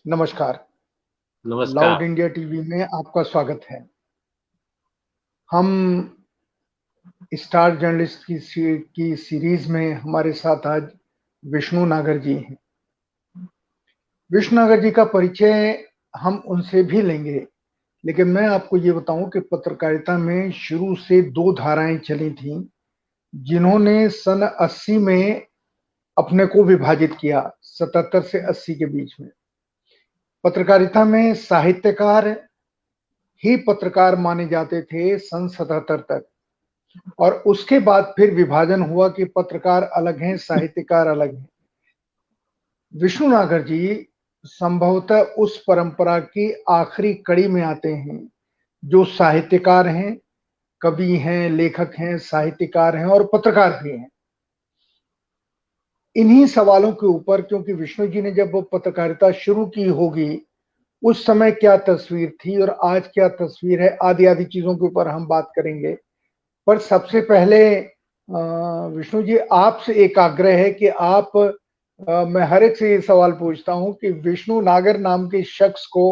नमस्कार। लाउड नमस्कार। India TV में आपका स्वागत है। हम स्टार जर्नलिस्ट की सीरीज में हमारे साथ आज विष्णु नागर जी हैं। विष्णु नागर जी का परिचय हम उनसे भी लेंगे, लेकिन मैं आपको ये बताऊं कि पत्रकारिता में शुरू से दो धाराएं चली थीं, जिन्होंने सन 80 में अपने को विभाजित किया। 77 से 80 के बीच में पत्रकारिता में साहित्यकार ही पत्रकार माने जाते थे सन 77 तक, और उसके बाद फिर विभाजन हुआ कि पत्रकार अलग हैं, साहित्यकार अलग हैं। विष्णु नागर जी संभवतः उस परंपरा की आखिरी कड़ी में आते हैं, जो साहित्यकार हैं, कवि हैं, लेखक हैं, साहित्यकार हैं और पत्रकार भी हैं। इन्हीं सवालों के ऊपर, क्योंकि विष्णु जी ने जब वो पत्रकारिता शुरू की होगी, उस समय क्या तस्वीर थी और आज क्या तस्वीर है, आदि आदि चीजों के ऊपर हम बात करेंगे। पर सबसे पहले विष्णु जी, आपसे एक आग्रह है कि आप मैं हर एक से ये सवाल पूछता हूं कि विष्णु नागर नाम के शख्स को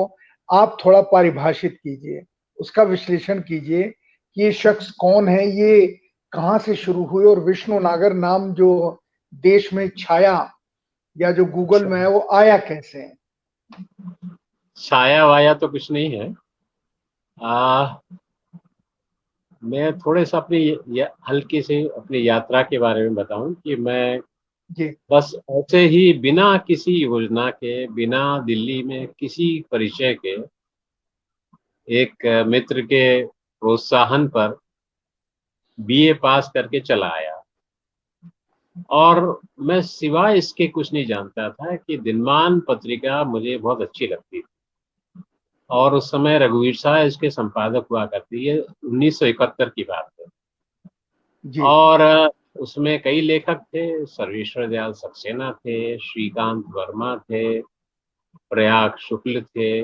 आप थोड़ा परिभाषित कीजिए, उसका विश्लेषण कीजिए कि ये शख्स कौन है, ये कहां से शुरू हुए और विष्णु नागर नाम जो देश में छाया या जो गूगल में है वो आया कैसे है। छाया वाया तो कुछ नहीं है। मैं थोड़े सा अपनी हल्की से अपनी यात्रा के बारे में बताऊं कि मैं जी। बस ऐसे ही बिना किसी योजना के, बिना दिल्ली में किसी परिचय के, एक मित्र के प्रोत्साहन पर बीए पास करके चला आया। और मैं सिवाय इसके कुछ नहीं जानता था कि दिनमान पत्रिका मुझे बहुत अच्छी लगती थी। और उस समय रघुवीर शाह इसके संपादक हुआ करती है, 1971 की बात है। जी। और उसमें कई लेखक थे, सर्वेश्वर दयाल सक्सेना थे, श्रीकांत वर्मा थे, प्रयाग शुक्ल थे,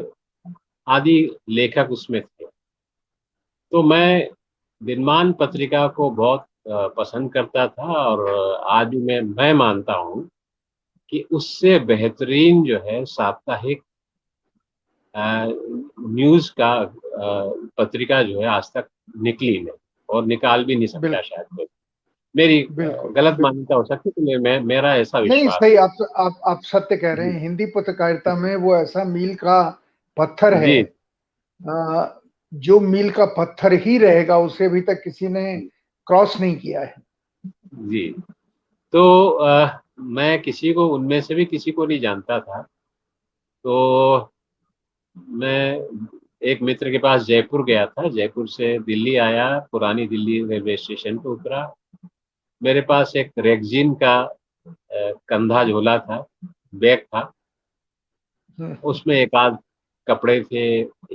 आदि लेखक उसमें थे। तो मैं दिनमान पत्रिका को बहुत पसंद करता था। और आज भी मैं मानता हूँ कि उससे बेहतरीन जो है साप्ताहिक न्यूज का पत्रिका जो है आज तक निकली नहीं, और निकाल भी नहीं सकता बिल्कुल। शायद कोई। मेरी बिल्कुल। गलत बिल्कुल। मान्यता हो सकती है, तो मेरा ऐसा नहीं, विश्वास सही, है। आप सत्य कह रहे जी। हैं। हिंदी पत्रकारिता में वो ऐसा मील का पत्थर है, जी। जो मील का पत्थर ही रहेगा, उसे अभी तक किसी ने क्रॉस नहीं किया है। जी। तो मैं किसी को, उनमें से भी किसी को नहीं जानता था। तो मैं एक मित्र के पास जयपुर गया था, जयपुर से दिल्ली आया, पुरानी दिल्ली रेलवे स्टेशन पे उतरा। मेरे पास एक रेगजीन का कंधा झोला था, बैग था। हम्म। उसमें एक आध कपड़े थे।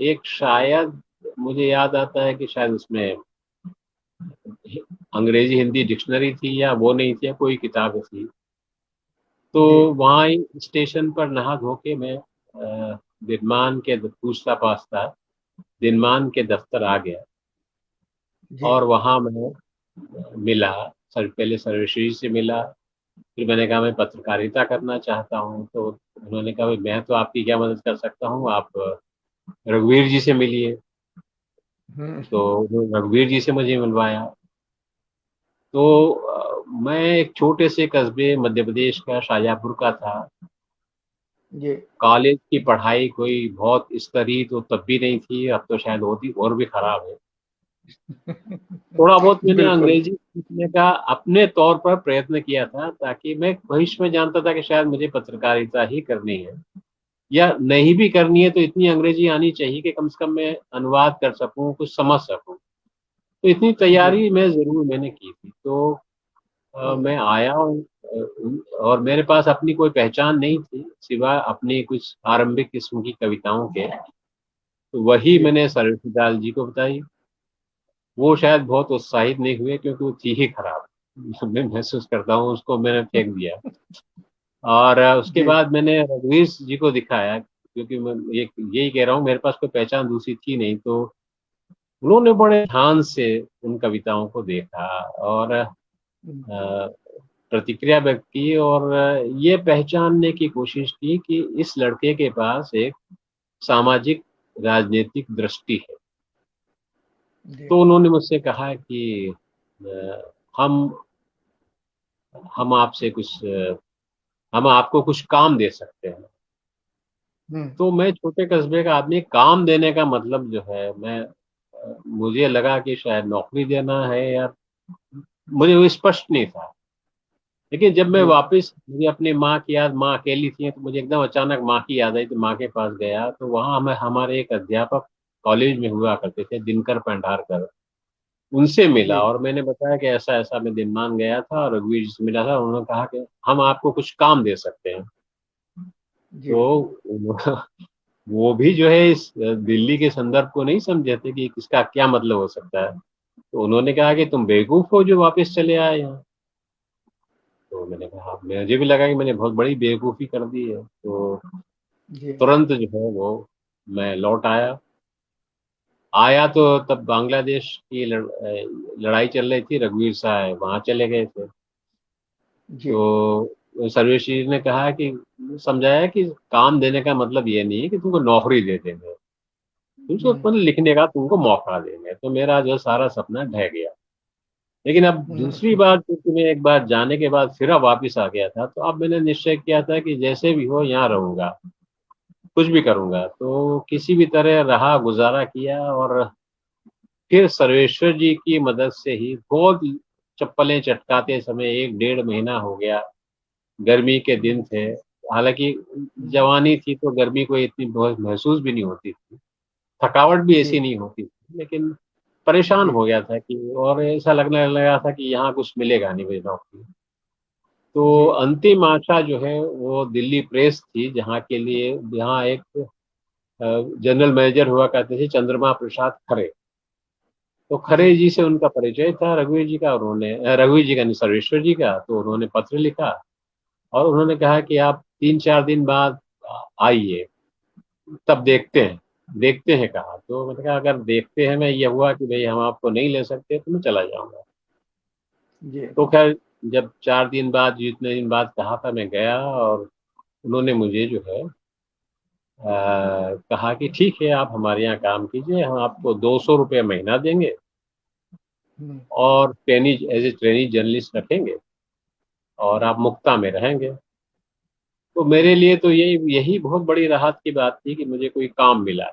एक शायद मुझे याद आता है कि शायद उसमें अंग्रेजी हिंदी डिक्शनरी थी, या वो नहीं थी, या कोई किताब थी। तो जी। वहाँ ही स्टेशन पर नहा धो के मैं दिनमान के पूछता पाछता दिनमान के दफ्तर आ गया। जी। और वहाँ मैं मिला। सर पहले सर्वश्री से मिला। फिर मैंने कहा मैं पत्रकारिता करना चाहता हूँ। तो उन्होंने कहा भाई मैं तो आपकी क्या मदद कर सकता हूँ, आप रघुवीर जी से मिलिए। तो हम्म। उन्होंने रघुवीर जी से मुझे मिलवाया। तो मैं एक छोटे से कस्बे मध्य प्रदेश का शाजापुर का था। जी। कॉलेज की पढ़ाई कोई बहुत स्तरीय तो तब भी नहीं थी, अब तो शायद होती और भी खराब है। थोड़ा बहुत मैंने बिल्कुल। अंग्रेजी सीखने का अपने तौर पर प्रयत्न किया था, ताकि मैं भविष्य में जानता था कि शायद मुझे पत्रकारिता ही करनी है, या नहीं भी करनी है तो इतनी अंग्रेजी आनी चाहिए कि कम से कम मैं अनुवाद कर सकूं, कुछ समझ सकूं। तो इतनी जी। तैयारी मैंने की थी। तो मैं आया और मेरे पास अपनी कोई पहचान नहीं थी सिवा अपनी कुछ आरंभिक किस्म की कविताओं के। तो वही जी। मैंने सर्वदाल जी को बताई। वो शायद बहुत उत्साहित नहीं हुए, क्योंकि वो थी ही खराब। मैं महसूस करता हूँ, उसको मैंने फेंक दिया। और उसके जी। बाद मैंने रघुवीर जी को दिखाया, क्योंकि मैं यही कह रहा हूँ, मेरे पास कोई पहचान दूसरी थी नहीं। तो उन्होंने बड़े ध्यान से उन कविताओं को देखा। और प्रतिक्रिया व्यक्त की और ये पहचानने की कोशिश की कि इस लड़के के पास एक सामाजिक राजनीतिक दृष्टि है। जी। तो उन्होंने मुझसे कहा कि हम हम आपसे कुछ हम आपको कुछ काम दे सकते हैं। हम्म। तो मैं छोटे कस्बे का आदमी, काम देने का मतलब जो है, मुझे लगा कि शायद नौकरी देना है, या मुझे वो स्पष्ट नहीं था। लेकिन जब मैं जी। वापस, मुझे अपनी माँ की याद, माँ अकेली थी, तो मुझे एकदम अचानक माँ की याद आई, तो माँ के पास गया। तो वहाँ हमें हमारे एक अध्यापक कॉलेज में हुआ करते थे, दिनकर पेंढारकर, उनसे मिला जी। और मैंने बताया कि ऐसा ऐसा मैं दिनमान गया था और रघुवीर जी से मिला था। उन्होंने कहा कि हम आपको कुछ काम दे सकते हैं। जी। तो वो भी जो है इस दिल्ली के संदर्भ को नहीं समझे थे कि इसका क्या मतलब हो सकता है। तो उन्होंने कहा कि तुम बेवकूफ हो जो वापस चले आए यहाँ। तो मैंने कहा, मुझे भी लगा कि मैंने बहुत बड़ी बेवकूफ़ी कर दी है। तो जी। तुरंत जो है वो मैं लौट आया। आया तो तब बांग्लादेश की लड़ाई चल रही थी, रघुवीर साहब वहाँ चले गए थे। जी। तो सर्वेश जी ने कहा कि, समझाया कि काम देने का मतलब ये नहीं है कि तुमको नौकरी दे देंगे, तुमको हम्म। मतलब लिखने का तुमको मौका देंगे। तो मेरा जो सारा सपना ढह गया। लेकिन अब दूसरी हम्म। बार, क्योंकि मैं एक बार जाने के बाद फिर अब वापिस आ गया था, तो अब मैंने निश्चय किया था कि जैसे भी हो यहाँ रहूंगा, कुछ भी करूंगा। तो किसी भी तरह रहा, गुजारा किया और फिर सर्वेश्वर जी की मदद से ही बहुत चप्पलें चटकाते समय 1 डेढ़ महीना हो गया। गर्मी के दिन थे, हालांकि हम्म। जवानी थी तो गर्मी कोई इतनी बहुत महसूस भी नहीं होती थी, थकावट भी जी। ऐसी नहीं होती थी, लेकिन परेशान जी। हो गया था कि, और ऐसा लगने लगा था कि यहाँ कुछ मिलेगा नहीं मुझे नौकरी। तो जी। अंतिम आशा जो है वो दिल्ली प्रेस थी, जहाँ के लिए, यहाँ एक जनरल मैनेजर हुआ करते थे, चंद्रमा प्रसाद खरे। तो जी। खरे जी से उनका परिचय था रघुवीर जी का। उन्होंने रघुवीर जी का नहीं, सर्वेश्वर जी का। तो उन्होंने पत्र लिखा और उन्होंने कहा कि आप 3 4 दिन बाद आइए, तब देखते हैं कहा। तो मैंने कहा अगर देखते हैं में यह हुआ कि भाई हम आपको नहीं ले सकते तो मैं चला जाऊंगा। जी। तो खैर, जब 4 दिन बाद, जितने दिन बाद कहा था, मैं गया और उन्होंने मुझे जो है कहा कि ठीक है, आप हमारे यहाँ काम कीजिए, हम आपको 200 रुपये महीना देंगे हम्म। और trainee, as a trainee journalist रखेंगे और आप मुक्ता में रहेंगे। तो मेरे लिए तो यही यही बहुत बड़ी राहत की बात थी कि मुझे कोई काम मिला।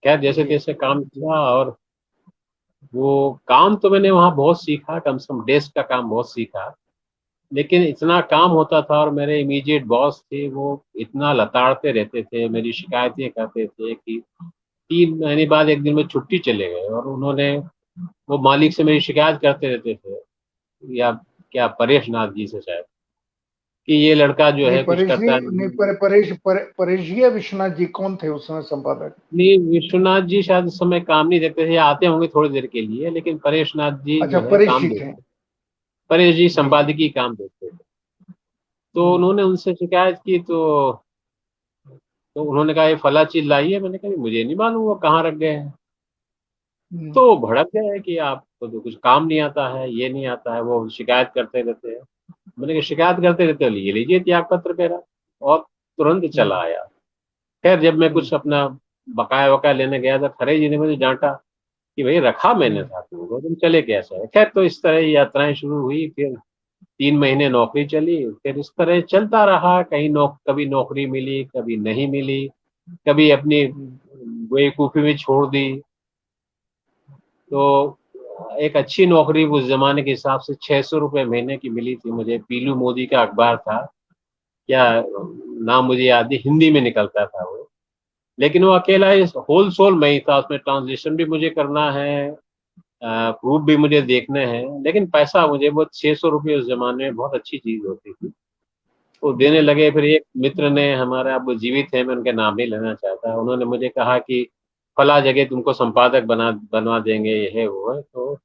खैर, जैसे जी। तैसे काम किया और वो काम तो मैंने वहाँ बहुत सीखा, कम से कम डेस्क का काम बहुत सीखा। लेकिन इतना काम होता था और मेरे इमीडिएट बॉस थे, वो इतना लताड़ते रहते थे, मेरी शिकायतें करते थे कि 3 महीने बाद एक दिन में छुट्टी चले गए। और उन्होंने, वो मालिक से मेरी शिकायत करते रहते थे, या क्या, परेश नाथ जी से शायद, कि ये लड़का जो नहीं, है कुछ परेश जी करता नहीं, नहीं। परेश जी या विश्वनाथ जी कौन थे उस समय संपादक? नहीं, विश्वनाथ जी शायद उस समय काम नहीं देखते थे, आते होंगे थोड़ी देर के लिए, लेकिन परेश नाथ जी अच्छा, जो है परेश काम जी थे। देखते। परेश जी जी। संपादकीय काम देखते थे। तो हम्म। उन्होंने उनसे शिकायत की। तो उन्होंने कहा ये फला चीज लाई है। मैंने कहा मुझे नहीं मालूम वो कहाँ रख गए हैं। हम्म। तो वो भड़क गए कि आपको तो कुछ काम नहीं आता है, ये नहीं आता है, वो शिकायत करते रहते हैं। मैंने कहा शिकायत करते रहते हो, ये लीजिए त्याग पत्र मेरा। और तुरंत चला हम्म। आया। खैर, जब मैं हम्म। कुछ अपना बकाया वकाया लेने गया था, खरे जी ने मुझे डांटा कि भाई रखा मैंने हम्म। था तुमको, तुम चले कैसे है। खैर, तो इस तरह यात्राएं शुरू हुई। फिर 3 महीने नौकरी चली। फिर इस तरह चलता रहा, कभी नौकरी मिली, कभी नहीं मिली, कभी अपनी हम्म। बेवकूफ़ी में छोड़ दी। तो एक अच्छी नौकरी उस जमाने के हिसाब से 600 रुपये महीने की मिली थी मुझे। पीलू मोदी का अखबार था, क्या नाम मुझे याद नहीं, हिंदी में निकलता था वो। लेकिन वो अकेला इस होल सोल में ही था, उसमें ट्रांसलेशन भी मुझे करना है, प्रूफ भी मुझे देखने हैं। लेकिन पैसा मुझे, वो 600 रुपये उस जमाने में बहुत अच्छी चीज होती थी। वो देने जी। लगे। फिर एक मित्र ने हमारा, अब वो जीवित है, मैं उनके नाम नहीं लेना चाहता, उन्होंने मुझे कहा कि फला जगह तुमको संपादक बनवा देंगे, ये है वो है। तो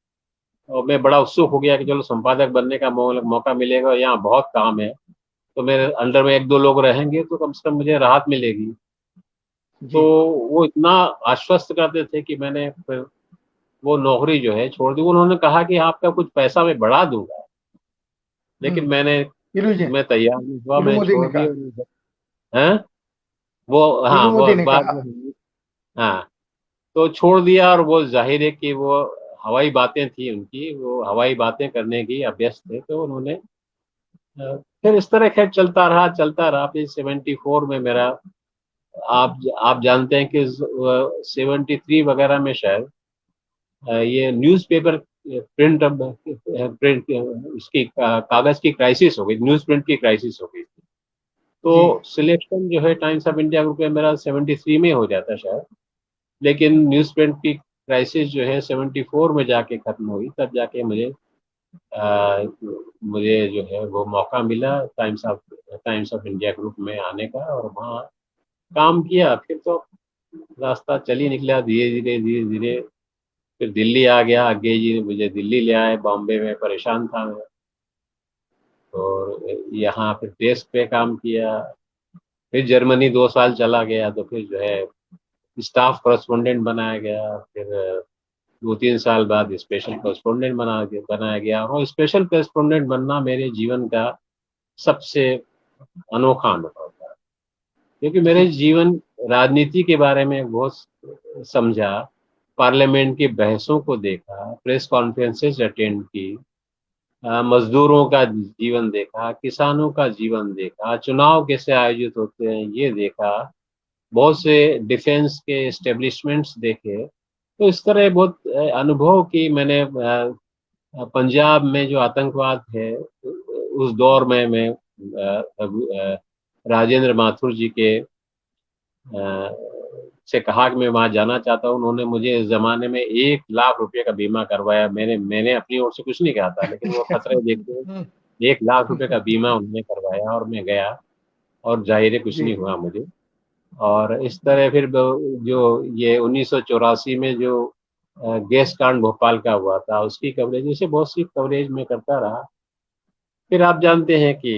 और मैं बड़ा उत्सुक हो गया कि चलो संपादक बनने का मौका मिलेगा, और यहाँ बहुत काम है, तो मेरे अंडर में 1 2 लोग रहेंगे तो कम से कम मुझे राहत मिलेगी। तो जी। वो इतना आश्वस्त करते थे कि मैंने फिर वो नौकरी जो है छोड़ दी। उन्होंने कहा कि आपका कुछ पैसा मैं बढ़ा दूंगा, लेकिन मैंने इलूजन, मैं तैयार नहीं हुआ, इलू मैं मोदी छोड़ ने कहा, दिया। हैं वो, हाँ इलू वो मोदी ने अखबार कहा। जो है, हाँ, तो छोड़ दिया। और वो जाहिर है कि वो हवाई बातें थी उनकी, वो हवाई बातें करने की अभ्यस्त थे, तो उन्होंने फिर इस तरह खैर चलता रहा। फिर 74 में मेरा, आप जानते हैं कि 73 वगैरह में शायद ये न्यूज़पेपर प्रिंट इसकी कागज की क्राइसिस हो गई, न्यूज़ प्रिंट की क्राइसिस हो गई। तो जी। सिलेक्शन जो है टाइम्स ऑफ इंडिया ग्रुप में मेरा 73 में हो जाता शायद, लेकिन न्यूज़ प्रिंट की क्राइसिस जो है 74 में जाके खत्म हुई। तब जाके मुझे जो है वो मौका मिला टाइम्स ऑफ इंडिया ग्रुप में आने का, और वहाँ काम किया। फिर तो रास्ता चल ही निकला, धीरे धीरे। फिर दिल्ली आ गया, अज्ञे जी ने मुझे दिल्ली ले आए, बॉम्बे में परेशान था मैं। और यहाँ फिर डेस्क पे काम किया। फिर जर्मनी 2 साल चला गया, तो फिर जो है स्टाफ कॉरेस्पोंडेंट बनाया गया। फिर 2-3 साल बाद स्पेशल कॉरेस्पोंडेंट बनाया गया। और स्पेशल कॉरेस्पोंडेंट बनना मेरे जीवन का सबसे अनोखा अनुभव था, क्योंकि मेरे जी। जीवन राजनीति के बारे में बहुत समझा, पार्लियामेंट की बहसों को देखा, प्रेस कॉन्फ्रेंसेस अटेंड की, मजदूरों का जीवन देखा, किसानों का जीवन देखा, चुनाव कैसे आयोजित होते हैं ये देखा, बहुत से डिफेंस के एस्टेब्लिशमेंट्स देखे। तो इस तरह बहुत अनुभव की मैंने। पंजाब में जो आतंकवाद है उस दौर में मैं राजेंद्र माथुर जी के से कहा कि मैं वहां जाना चाहता हूँ। उन्होंने मुझे इस जमाने में 1 लाख रुपए का बीमा करवाया। मैंने अपनी ओर से कुछ नहीं कहा था, लेकिन वो खतरे देखते 1 लाख रुपए का बीमा उन्होंने करवाया, और मैं गया। और जाहिर है कुछ जी। नहीं हुआ मुझे। और इस तरह फिर जो ये 1984 में जो गैस कांड भोपाल का हुआ था, उसकी कवरेज, जैसे बहुत सी कवरेज में करता रहा। फिर आप जानते हैं कि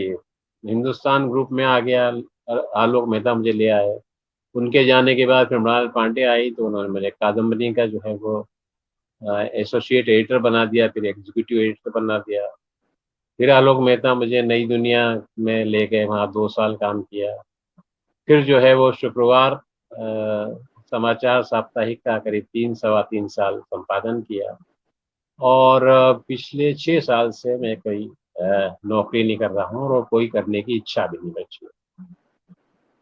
हिंदुस्तान ग्रुप में आ गया, आलोक मेहता मुझे ले आए। उनके जाने के बाद फिर मृणाल पांडे आई, तो उन्होंने मुझे कादम्बरी का जो है वो एसोसिएट एडिटर बना दिया, फिर एग्जीक्यूटिव एडिटर बना दिया। फिर आलोक मेहता मुझे नई दुनिया में ले गए, वहाँ 2 साल काम किया। फिर जो है वो शुक्रवार समाचार साप्ताहिक का करीब 3 सवा 3 साल संपादन किया। और पिछले 6 साल से मैं कोई नौकरी नहीं कर रहा हूँ, और कोई करने की इच्छा भी नहीं बची।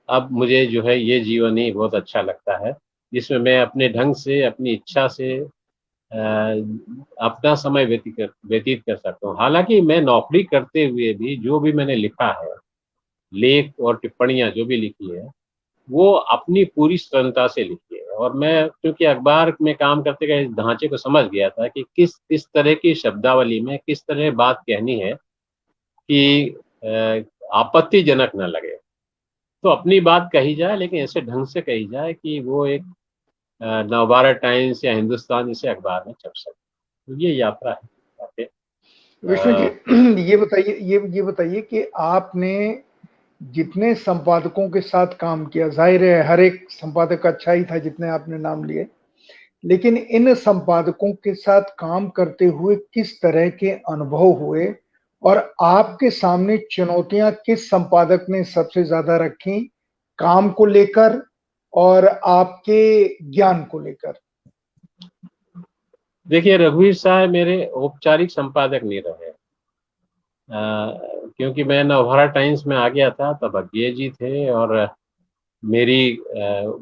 अब मुझे जो है ये जीवन ही बहुत अच्छा लगता है, जिसमें मैं अपने ढंग से, अपनी इच्छा से अपना समय व्यतीत कर सकता हूँ। हालांकि मैं नौकरी करते हुए भी जो भी मैंने लिखा है, लेख और टिप्पणियां जो भी लिखी है, वो अपनी पूरी स्वतंत्रता से लिखी है। और मैं क्योंकि अखबार में काम करते गए इस ढांचे को समझ गया था कि किस तरह की शब्दावली में किस तरह बात कहनी है कि आपत्तिजनक न लगे। तो अपनी बात कही जाए, लेकिन ऐसे ढंग से कही जाए कि वो एक नवभारत टाइम्स या हिंदुस्तान जैसे अखबार में छप सके। तो ये यात्रा है। ओके। विष्णु जी, ये बताइए कि आपने जितने संपादकों के साथ काम किया, जाहिर है हर एक संपादक अच्छा ही था जितने आपने नाम लिए, लेकिन इन संपादकों के साथ काम करते हुए किस तरह के अनुभव हुए, और आपके सामने चुनौतियां किस संपादक ने सबसे ज्यादा रखी, काम को लेकर और आपके ज्ञान को लेकर? देखिए, रघुवीर साहब मेरे औपचारिक संपादक नहीं रहे। क्योंकि मैं नवभारत टाइम्स में आ गया था तब अज्ञे जी थे। और मेरी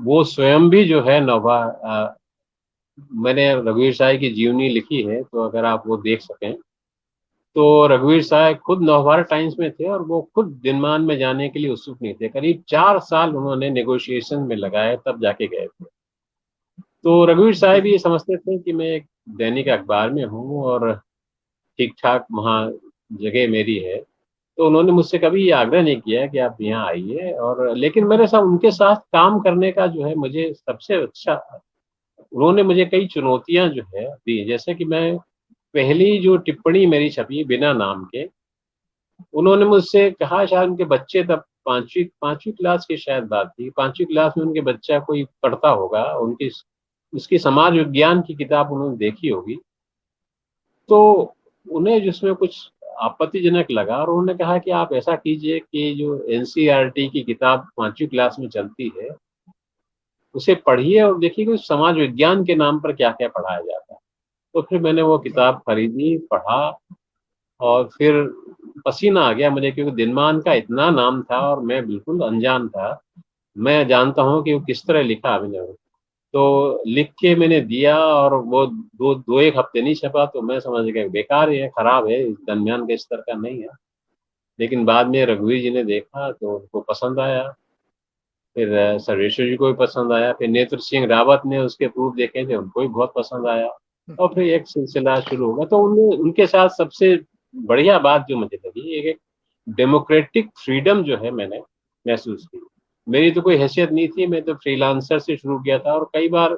वो स्वयं भी जो है मैंने रघुवीर साहब की जीवनी लिखी है, तो अगर आप वो देख सकें, तो रघुवीर साहब खुद नवभारत टाइम्स में थे, और वो खुद दिनमान में जाने के लिए उत्सुक नहीं थे। करीब 4 साल उन्होंने नेगोशिएशन में लगाए, तब जाके गए थे। तो रघुवीर साहब जी। भी ये समझते थे कि मैं एक दैनिक अखबार में हूँ, और ठीक ठाक वहाँ जगह मेरी है। तो उन्होंने मुझसे कभी ये आग्रह नहीं किया कि आप यहाँ आइए। और लेकिन मेरे साथ, उनके साथ काम करने का जो है मुझे सबसे अच्छा, उन्होंने मुझे कई चुनौतियां जो है दी। जैसे कि मैं, पहली जो टिप्पणी मेरी छपी बिना नाम के, उन्होंने मुझसे कहा, शायद उनके बच्चे तब पांचवी पांचवी क्लास की शायद बात थी, 5वीं क्लास में उनके बच्चा कोई पढ़ता होगा, उनकी उसकी समाज विज्ञान की किताब उन्होंने देखी होगी। तो उन्हें जिसमें कुछ आपत्तिजनक लगा और उन्होंने कहा कि आप ऐसा कीजिए कि जो एनसीईआरटी की किताब 5वीं क्लास में चलती है उसे पढ़िए और देखिए कि समाज विज्ञान के नाम पर क्या क्या पढ़ाया जाता है। तो फिर मैंने वो जी किताब खरीदी, पढ़ा और फिर पसीना आ गया मुझे, क्योंकि दिनमान का इतना नाम था और मैं बिल्कुल अनजान था। मैं जानता हूँ कि वो किस तरह लिखा अभिनव, तो लिख के मैंने दिया और वो दो दो एक हफ्ते नहीं छपा, तो मैं समझ गया बेकार है, खराब है, इस दरमियान के स्तर का नहीं है। लेकिन बाद में रघुवीर जी ने देखा तो उनको पसंद आया, फिर सर्वेश्वर जी को भी पसंद आया, फिर नेत्र सिंह रावत ने उसके प्रूफ देखे थे, उनको भी बहुत पसंद आया और फिर एक सिलसिला शुरू होगा। तो उनके साथ सबसे बढ़िया बात जो मुझे लगी, एक डेमोक्रेटिक फ्रीडम जो है मैंने महसूस की। मेरी तो कोई हैसियत नहीं थी, मैं तो फ्रीलांसर से शुरू किया था और कई बार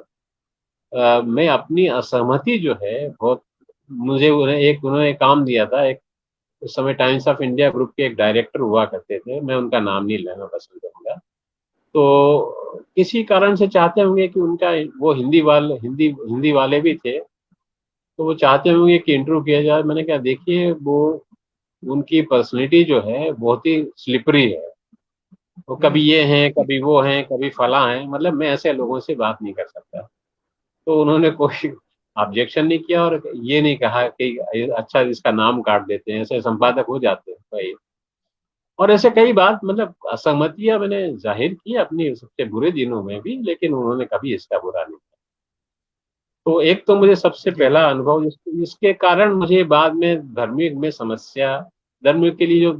मैं अपनी असहमति जो है बहुत, मुझे उन्होंने काम दिया था। एक उस समय टाइम्स ऑफ इंडिया ग्रुप के एक डायरेक्टर हुआ करते थे, मैं उनका नाम नहीं लेना पसंद करूंगा। तो किसी कारण से चाहते होंगे कि उनका, वो हिंदी वाले भी थे, तो वो चाहते होंगे कि इंटरव्यू किया जाए। मैंने कहा देखिए, वो उनकी पर्सनैलिटी जो है बहुत ही स्लिपरी है, वो कभी ये हैं, कभी वो हैं, कभी फला हैं, मतलब मैं ऐसे लोगों से बात नहीं कर सकता। तो उन्होंने कोई ऑब्जेक्शन नहीं किया और ये नहीं कहा कि अच्छा इसका नाम काट देते हैं, ऐसे संपादक हो जाते हैं भाई। और ऐसे कई बात, मतलब असहमतियां मैंने जाहिर की अपनी सबसे बुरे दिनों में भी, लेकिन उन्होंने कभी इसका बुरा नहीं किया। तो एक तो मुझे सबसे जी पहला अनुभव, इसके कारण मुझे बाद में धार्मिक में समस्या, धर्म के लिए जो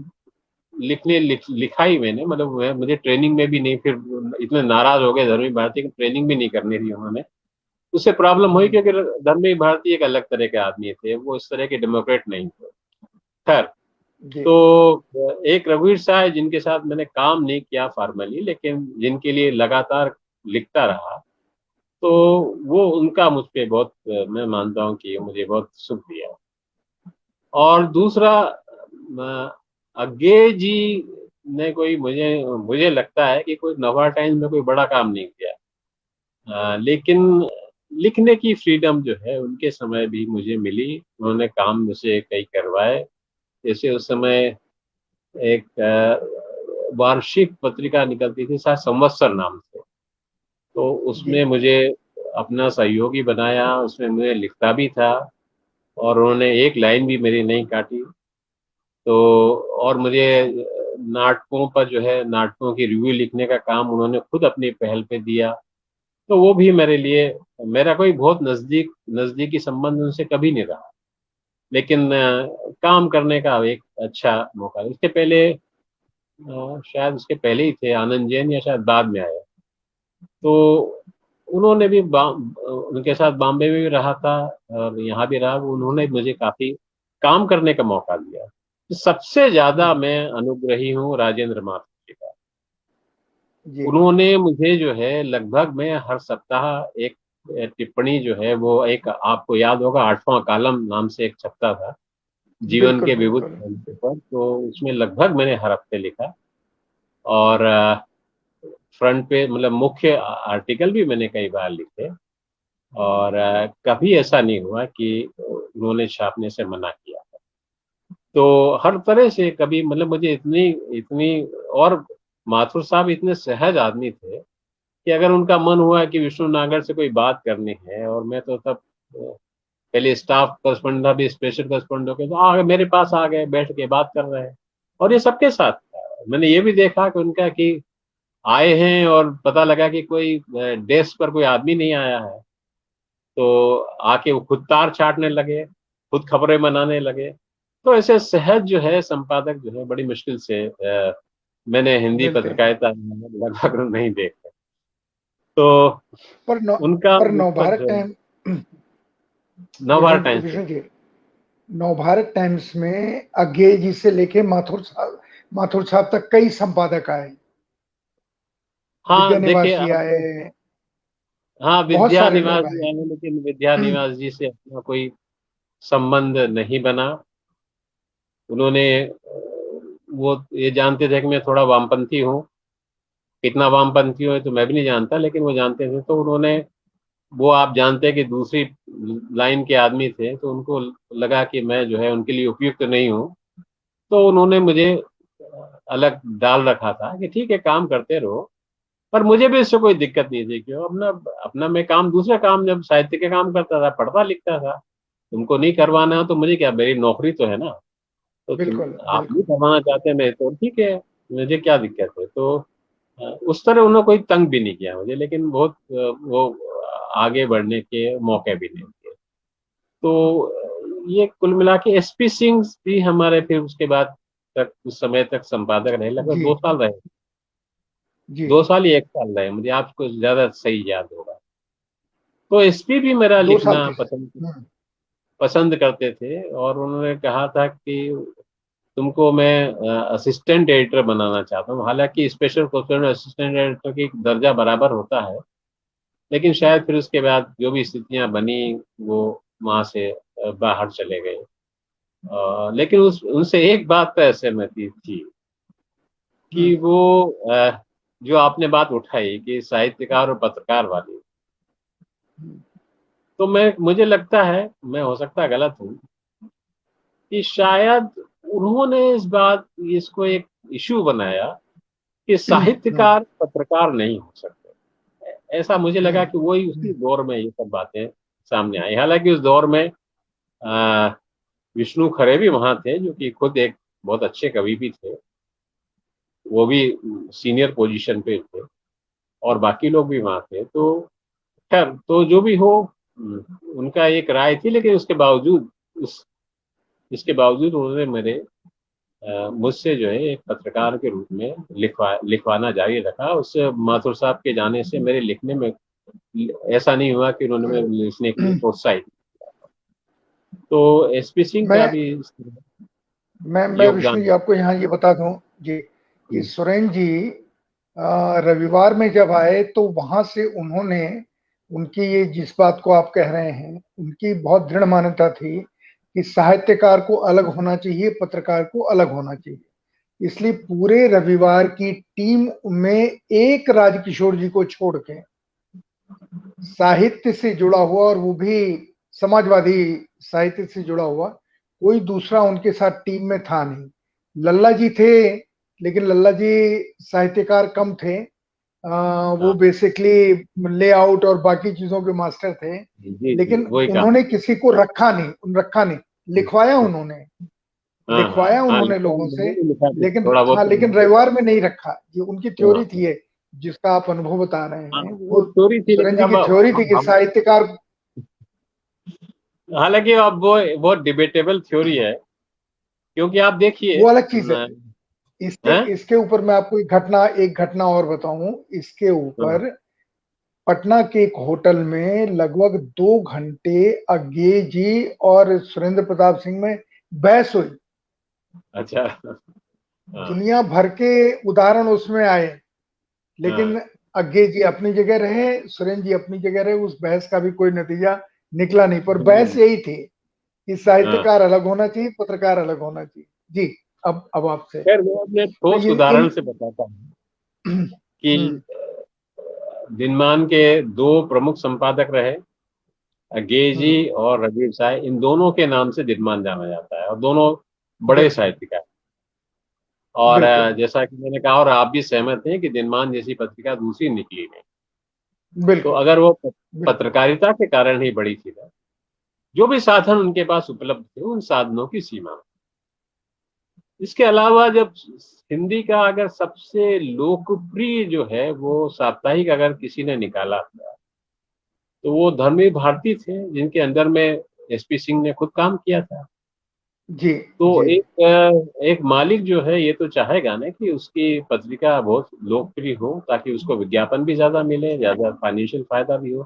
लिखाई मैंने, मतलब मुझे ट्रेनिंग में भी नहीं, फिर इतने नाराज हो गए धर्मी भारती की ट्रेनिंग भी नहीं करनी थी उन्होंने। उससे प्रॉब्लम हुई क्योंकि धर्मी भारती एक अलग तरह के आदमी थे, वो इस तरह के डेमोक्रेट नहीं थे। खैर, जी तो एक रघुवीर शाह है जिनके साथ मैंने काम नहीं किया फॉर्मली, लेकिन जिनके लिए लगातार लिखता रहा, तो वो उनका मुझ पे बहुत, मैं मानता हूँ कि मुझे बहुत सुख दिया। और दूसरा, अज्ञे जी ने कोई, मुझे मुझे लगता है कि कोई नवा टाइम्स में कोई बड़ा काम नहीं किया, लेकिन लिखने की फ्रीडम जो है उनके समय भी मुझे मिली। उन्होंने काम मुझसे कई करवाए। जैसे उस समय एक वार्षिक पत्रिका निकलती थी शायद संवत्सर नाम से, तो जी उसमें मुझे अपना सहयोगी बनाया, उसमें मुझे लिखता भी था और उन्होंने एक लाइन भी मेरी नहीं काटी। तो और मुझे नाटकों पर जो है, नाटकों की रिव्यू लिखने का काम उन्होंने खुद अपनी पहल पे दिया। तो वो भी मेरे लिए, मेरा कोई बहुत नजदीकी संबंध उनसे कभी नहीं रहा, लेकिन काम करने का एक अच्छा मौका। इसके पहले शायद उसके पहले ही थे आनंद जैन, या शायद बाद में आए। तो उन्होंने भी उनके साथ बॉम्बे में भी रहा था और यहाँ भी रहा, उन्होंने मुझे काफी काम करने का मौका दिया। सबसे ज्यादा जी मैं अनुग्रही हूँ राजेंद्र माथुर जी का। जी उन्होंने मुझे जो है लगभग, मैं हर सप्ताह एक टिप्पणी जो है, वो एक आपको याद होगा 8वां कॉलम नाम से एक छपता था जीवन बिल्कुल के विविध बिल्कुल पहलुओं पर, तो उसमें लगभग मैंने हर हफ्ते लिखा। और फ्रंट पे, मतलब मुख्य आर्टिकल भी मैंने कई बार लिखे। और कभी ऐसा नहीं हुआ कि उन्होंने छापने से मना किया। तो हर तरह से कभी, मतलब मुझे इतनी इतनी, और माथुर साहब इतने सहज आदमी थे कि अगर उनका मन हुआ कि विष्णु नागर से कोई बात करनी है, और मैं तो तब पहले स्टाफ करस्पॉन्डेंट था, भी स्पेशल करस्पॉन्डेंट होके, तो आ गए मेरे पास, आ गए, बैठ के बात कर रहे हैं। और ये सबके साथ था। मैंने ये भी देखा कि उनका कि आए हैं और पता लगा कि कोई डेस्क पर कोई आदमी नहीं आया है, तो आके वो खुद तार चाटने लगे, खुद खबरें बनाने लगे। तो ऐसे सहज जो है संपादक जो है, बड़ी मुश्किल से मैंने हिंदी मिलते हैं। पत्रकारिता में लगभग नहीं देखे। तो पर नौ उनका पर मुझ पर नवभारत जो टाइम नवभारत विष्णु टाइम्स में। विष्णु जी, नवभारत टाइम्स में अज्ञे जी से लेके माथुर साहब तक कई संपादक आए, विद्या हाँ देखिए, निवासी आप, आए, हाँ बहुत विद्या सारे निवास लोग जी आए। आए, लेकिन विद्या निवास जी से अपना कोई संबंध नहीं बना। उन्होंने वो ये जानते थे कि मैं थोड़ा वामपंथी हूँ। कितना वामपंथी हो तो मैं भी नहीं जानता, लेकिन वो जानते थे, तो उन्होंने, वो आप जानते हैं कि दूसरी लाइन के आदमी थे, तो उनको लगा कि मैं जो है उनके लिए उपयुक्त नहीं हूँ, तो उन्होंने मुझे अलग डाल रखा था कि ठीक है काम करते रहो, पर मुझे भी इससे कोई दिक्कत नहीं थी, क्यों अपना अपना मैं काम, दूसरा काम जब साहित्य के काम करता था, पढ़ता लिखता था। तुमको नहीं करवाना है तो मुझे क्या, मेरी नौकरी तो है ना। तो तुम, बिल्कुल आप नहीं बिल्कुल। करवाना चाहते मैं तो ठीक है, मुझे क्या दिक्कत है। तो उस तरह उन्होंने कोई तंग भी नहीं किया मुझे, लेकिन बहुत वो आगे बढ़ने के मौके भी नहीं दिए। तो ये कुल मिला के एसपी सिंह भी हमारे फिर उसके बाद तक, उस समय तक संपादक रहे, लगभग जी 2 साल रहे। जी। 2 साल ही 1 साल रहे मुझे, आपको ज्यादा सही याद होगा। तो एसपी भी मेरा 2 साल लिखना थे। पसंद करते थे, और उन्होंने कहा था कि तुमको मैं असिस्टेंट एडिटर बनाना चाहता हूँ। हालांकि स्पेशल क्वेश्चन में असिस्टेंट एडिटर की दर्जा बराबर होता है, लेकिन शायद फिर उसके बाद जो भी स्थितियां बनी, वो वहां से बाहर चले गए। लेकिन उस उनसे एक बात पर सहमति थी कि हम्म। वो जो आपने बात उठाई कि साहित्यकार और पत्रकार वाली, तो मैं, मुझे लगता है, मैं हो सकता है गलत हूँ, कि शायद उन्होंने इस बात, इसको एक इशू बनाया कि हम्म साहित्यकार पत्रकार नहीं हो सकते। ऐसा मुझे लगा हम्म कि वही उसी हम्म दौर में ये सब बातें सामने आई। हालांकि उस दौर में अ, विष्णु खरे भी वहां थे, जो कि खुद एक बहुत अच्छे कवि भी थे, वो भी सीनियर पोजीशन पे थे, और बाकी लोग भी वहां थे। तो खैर, तो जो भी हो, उनका एक राय थी, लेकिन उसके बावजूद, उस इसके बावजूद उन्होंने मुझसे जो है एक पत्रकार के रूप में लिखवाना जारी रखा। उससे माथुर साहब के जाने से मेरे लिखने में ऐसा नहीं हुआ कि उन्होंने मेरे लिखने के लिए हम्म। प्रोत्साहित। तो एसपी सिंह का मैं भी मैं विष्णु योगदान जी है। आपको यहाँ ये बता दूं जी कि हम्म, सुरेन जी रविवार में जब आए तो वहां से उन्होंने, उनकी ये जिस बात को आप कह रहे हैं, उनकी बहुत दृढ़ मान्यता थी कि साहित्यकार को अलग होना चाहिए, पत्रकार को अलग होना चाहिए। इसलिए पूरे रविवार की टीम में एक राजकिशोर जी को छोड़ के साहित्य से जुड़ा हुआ, और वो भी समाजवादी साहित्य से जुड़ा हुआ, कोई दूसरा उनके साथ टीम में था नहीं। लल्ला जी थे, लेकिन लल्ला जी साहित्यकार कम थे। वो हाँ, बेसिकली लेआउट और बाकी चीजों के मास्टर थे। जी जी, लेकिन वही काम। उन्होंने किसी को रखा नहीं, लिखवाया उन्होंने, हाँ हाँ लिखवाया हाँ, उन्होंने लिखा लोगों से। मैंने भी लिखा था, लेकिन थोड़ा बहुत हाँ, तो लेकिन लिखा रविवार में नहीं रखा। ये उनकी था। थ्योरी हाँ थी, है जिसका आप अनुभव बता रहे हाँ, हैं, वो वो स्टोरी थी, सुरेन लेकिन जी अब की थ्योरी थी कि हम, साहित्यकार। हालांकि अब वो डिबेटेबल थ्योरी है, क्योंकि आप देखिए वो अलग चीज है। इसके हैं? इसके ऊपर मैं आपको एक घटना और बताऊं। इसके हाँ, ऊपर पटना के एक होटल में लगभग 2 घंटे अज्ञे जी और सुरेंद्र प्रताप सिंह में बहस हुई। अच्छा। हाँ दुनिया भर के उदाहरण उसमें आए, हाँ लेकिन अज्ञे जी अपनी जगह रहे, सुरेंद्र जी अपनी जगह रहे। उस बहस का भी कोई नतीजा निकला नहीं, पर बहस यही थी कि हाँ। साहित्यकार अलग होना चाहिए, पत्रकार अलग होना चाहिए। जी। अब आपसे खैर, मैं अपने तो ठोस ये उदाहरण इन से बताता हूँ कि हम्म दिनमान के दो प्रमुख संपादक रहे, गे जी हम्म। और रजीव साय। इन दोनों के नाम से दिनमान जाना जाता है, और दोनों बड़े बिल्कुल साहित्यकार। और बिल्कुल जैसा कि मैंने कहा, और आप भी सहमत हैं, कि दिनमान जैसी पत्रिका दूसरी निकली नहीं। तो बिल्कुल अगर वो बिल्कुल। पत्रकारिता के कारण ही बड़ी थी ना, जो भी साधन उनके पास उपलब्ध थे, उन साधनों की सीमा। इसके अलावा जब हिंदी का अगर सबसे लोकप्रिय जो है वो साप्ताहिक अगर किसी ने निकाला था, तो वो धर्मवीर भारती थे, जिनके अंदर में एसपी सिंह ने खुद काम किया था। जी तो जी। एक मालिक जो है, ये तो चाहेगा ना कि उसकी पत्रिका बहुत लोकप्रिय हो, ताकि उसको विज्ञापन भी ज्यादा मिले, ज्यादा फाइनेंशियल फायदा भी हो।